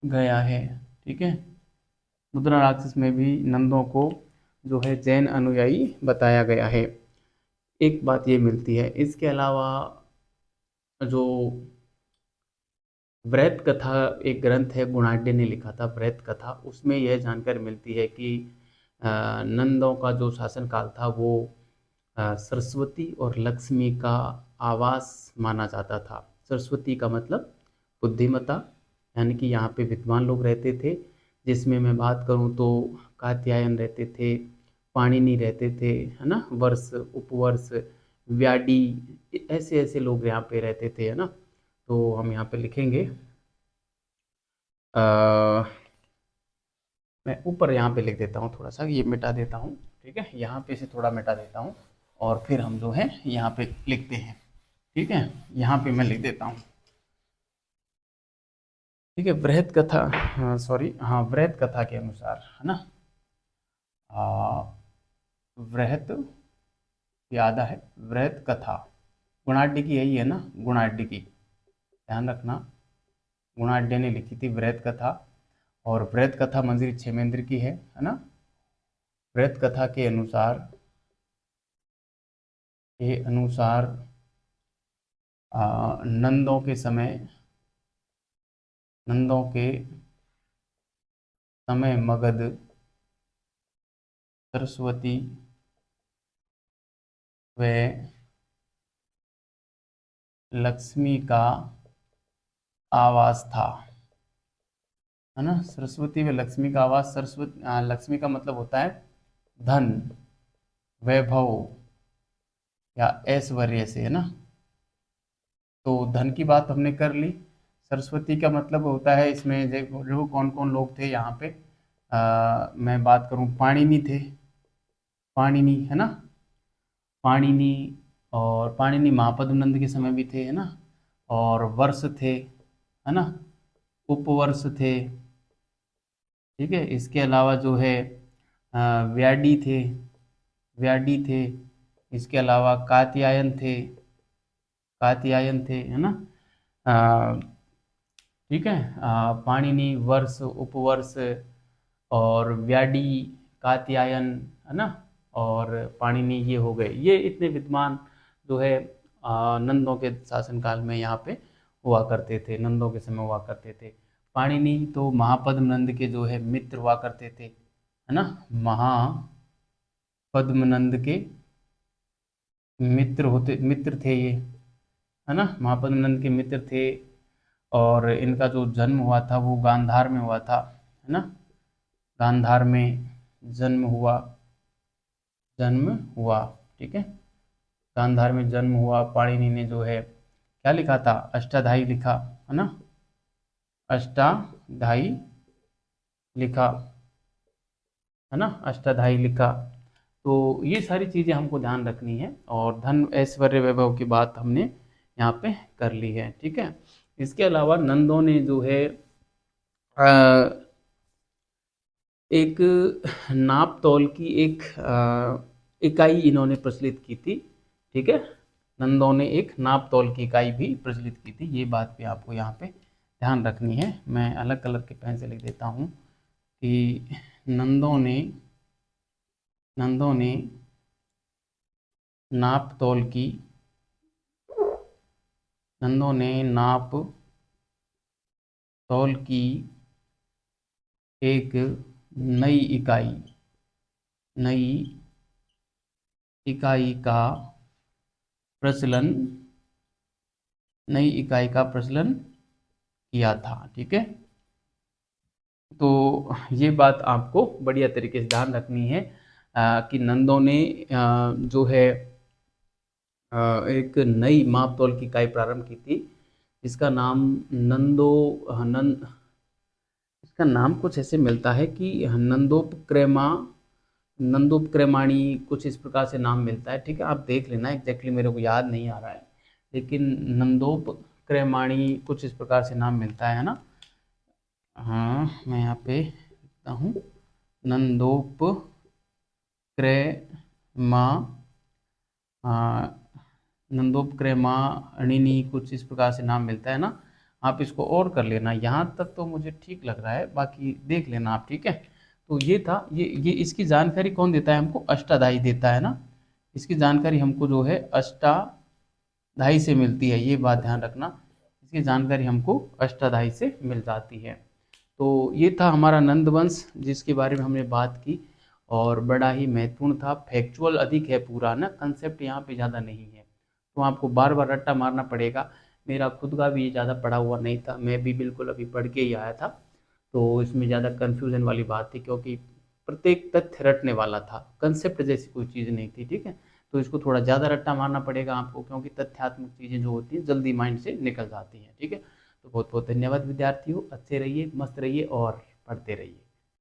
गया है। ठीक है, मुद्रा राक्षस में भी नंदों को जो है जैन अनुयायी बताया गया है। एक बात ये मिलती है। इसके अलावा जो वृहत कथा एक ग्रंथ है, गुणाढ्य ने लिखा था वृहत कथा, उसमें यह जानकारी मिलती है कि नंदों का जो शासनकाल था वो सरस्वती और लक्ष्मी का आवास माना जाता था। सरस्वती का मतलब बुद्धिमता, यानी कि यहाँ पे विद्वान लोग रहते थे, जिसमें मैं बात करूँ तो कात्यायन रहते थे, पाणिनि रहते थे, है ना, वर्ष उपवर्ष व्याडी, ऐसे ऐसे लोग यहाँ पे रहते थे, है ना। तो हम यहाँ पे लिखेंगे, मैं ऊपर यहाँ पे लिख देता हूँ, थोड़ा सा ये मिटा देता हूँ। ठीक है, यहाँ पे से थोड़ा मिटा देता हूँ और फिर हम जो है यहाँ पे लिखते हैं। ठीक है, यहाँ पे मैं लिख देता हूँ। ठीक है, वृहत कथा, हाँ सॉरी, हाँ वृहत कथा के अनुसार, है ना, वृहत याद है, वृहत कथा गुणाढ्य की यही है ना, गुणाढ्य की, ध्यान रखना, गुणाढ्य ने लिखी थी वृहत कथा। और वृहत कथा मंजरी क्षेमेंद्र की है ना। वृहत कथा के अनुसार, के अनुसार नंदों के समय, नंदों के समय मगध सरस्वती व लक्ष्मी का आवास था, है ना। सरस्वती व लक्ष्मी का आवास, सरस्वती लक्ष्मी का मतलब होता है धन, वैभव या ऐश्वर्य से, है ना। तो धन की बात हमने कर ली। सरस्वती का मतलब होता है, इसमें देखो कौन कौन लोग थे यहाँ पे, मैं बात करूं, पाणिनि थे, पाणिनि है ना, पाणिनि, और पाणिनि महापद्म के समय भी थे, है ना, और वर्ष थे, है ना, उपवर्ष थे, ठीक है। इसके अलावा जो है व्याडी थे, व्याडी थे। इसके अलावा कात्यायन थे, कात्यायन थे, है ना। अ, ठीक है। पाणिनि, वर्ष, उपवर्ष और व्याडी, कात्यायन, है ना, और पाणिनि, ये हो गए। ये इतने विद्वान जो है नंदों के शासनकाल में यहाँ पे हुआ करते थे, नंदों के समय हुआ करते थे। पाणिनि तो महापद्म नंद के जो है मित्र हुआ करते थे, है ना, महापद्म नंद के मित्र थे ये, है ना, महापद्म नंद के मित्र थे। और इनका जो जन्म हुआ था वो गांधार में हुआ था, है ना, गांधार में जन्म हुआ, जन्म हुआ, ठीक है। गांधार में जन्म हुआ। पाणिनि ने जो है क्या लिखा था, अष्टाध्यायी लिखा, है ना, अष्टाध्यायी लिखा, है ना, अष्टाध्यायी लिखा। तो ये सारी चीज़ें हमको ध्यान रखनी है, और धन ऐश्वर्य वैभव की बात हमने यहाँ पे कर ली है, ठीक है। इसके अलावा नंदों ने जो है एक नाप तौल की एक इकाई इन्होंने प्रचलित की थी, ठीक है। नंदों ने एक नाप तौल की इकाई भी प्रचलित की थी, ये बात भी आपको यहाँ पे ध्यान रखनी है। मैं अलग कलर के पेन से लिख देता हूँ कि नंदों ने नाप तौल की, नंदों ने नाप तौल की एक नई इकाई का प्रचलन, नई इकाई का प्रचलन किया था, ठीक है। तो ये बात आपको बढ़िया तरीके से ध्यान रखनी है कि नंदों ने जो है एक नई माप तौल की इकाई प्रारंभ की थी, इसका नाम नंद, इसका नाम कुछ ऐसे मिलता है कि नंदोपक्रमाणी, कुछ इस प्रकार से नाम मिलता है, ठीक है। आप देख लेना, एग्जैक्टली मेरे को याद नहीं आ रहा है, लेकिन नंदोपक्रमाणी कुछ इस प्रकार से नाम मिलता है ना। हाँ, मैं यहाँ पे लिखता हूँ, नंदोपक्रमा, नंदोपक्रमाणिनी, कुछ इस प्रकार से नाम मिलता है ना। आप इसको और कर लेना, यहाँ तक तो मुझे ठीक लग रहा है, बाकी देख लेना आप, ठीक है। तो ये था, ये इसकी जानकारी कौन देता है हमको, अष्टाध्यायी देता है ना। इसकी जानकारी हमको जो है अष्टाध्यायी से मिलती है, ये बात ध्यान रखना, इसकी जानकारी हमको अष्टाध्यायी से मिल जाती है। तो ये था हमारा नंदवंश जिसके बारे में हमने बात की, और बड़ा ही महत्वपूर्ण था, फैक्चुअल अधिक है पूरा ना, कंसेप्ट यहाँ पे ज़्यादा नहीं है, तो आपको बार बार रट्टा मारना पड़ेगा। मेरा खुद का भी ये ज़्यादा पढ़ा हुआ नहीं था, मैं भी बिल्कुल अभी पढ़ के ही आया था, तो इसमें ज़्यादा कन्फ्यूज़न वाली बात थी, क्योंकि प्रत्येक तथ्य रटने वाला था, कंसेप्ट जैसी कोई चीज़ नहीं थी, ठीक है। तो इसको थोड़ा ज़्यादा रट्टा मारना पड़ेगा आपको, क्योंकि तथ्यात्मक चीज़ें जो होती हैं जल्दी माइंड से निकल जाती हैं, ठीक है। तो बहुत बहुत धन्यवाद विद्यार्थियों, अच्छे रहिए, मस्त रहिए और पढ़ते रहिए।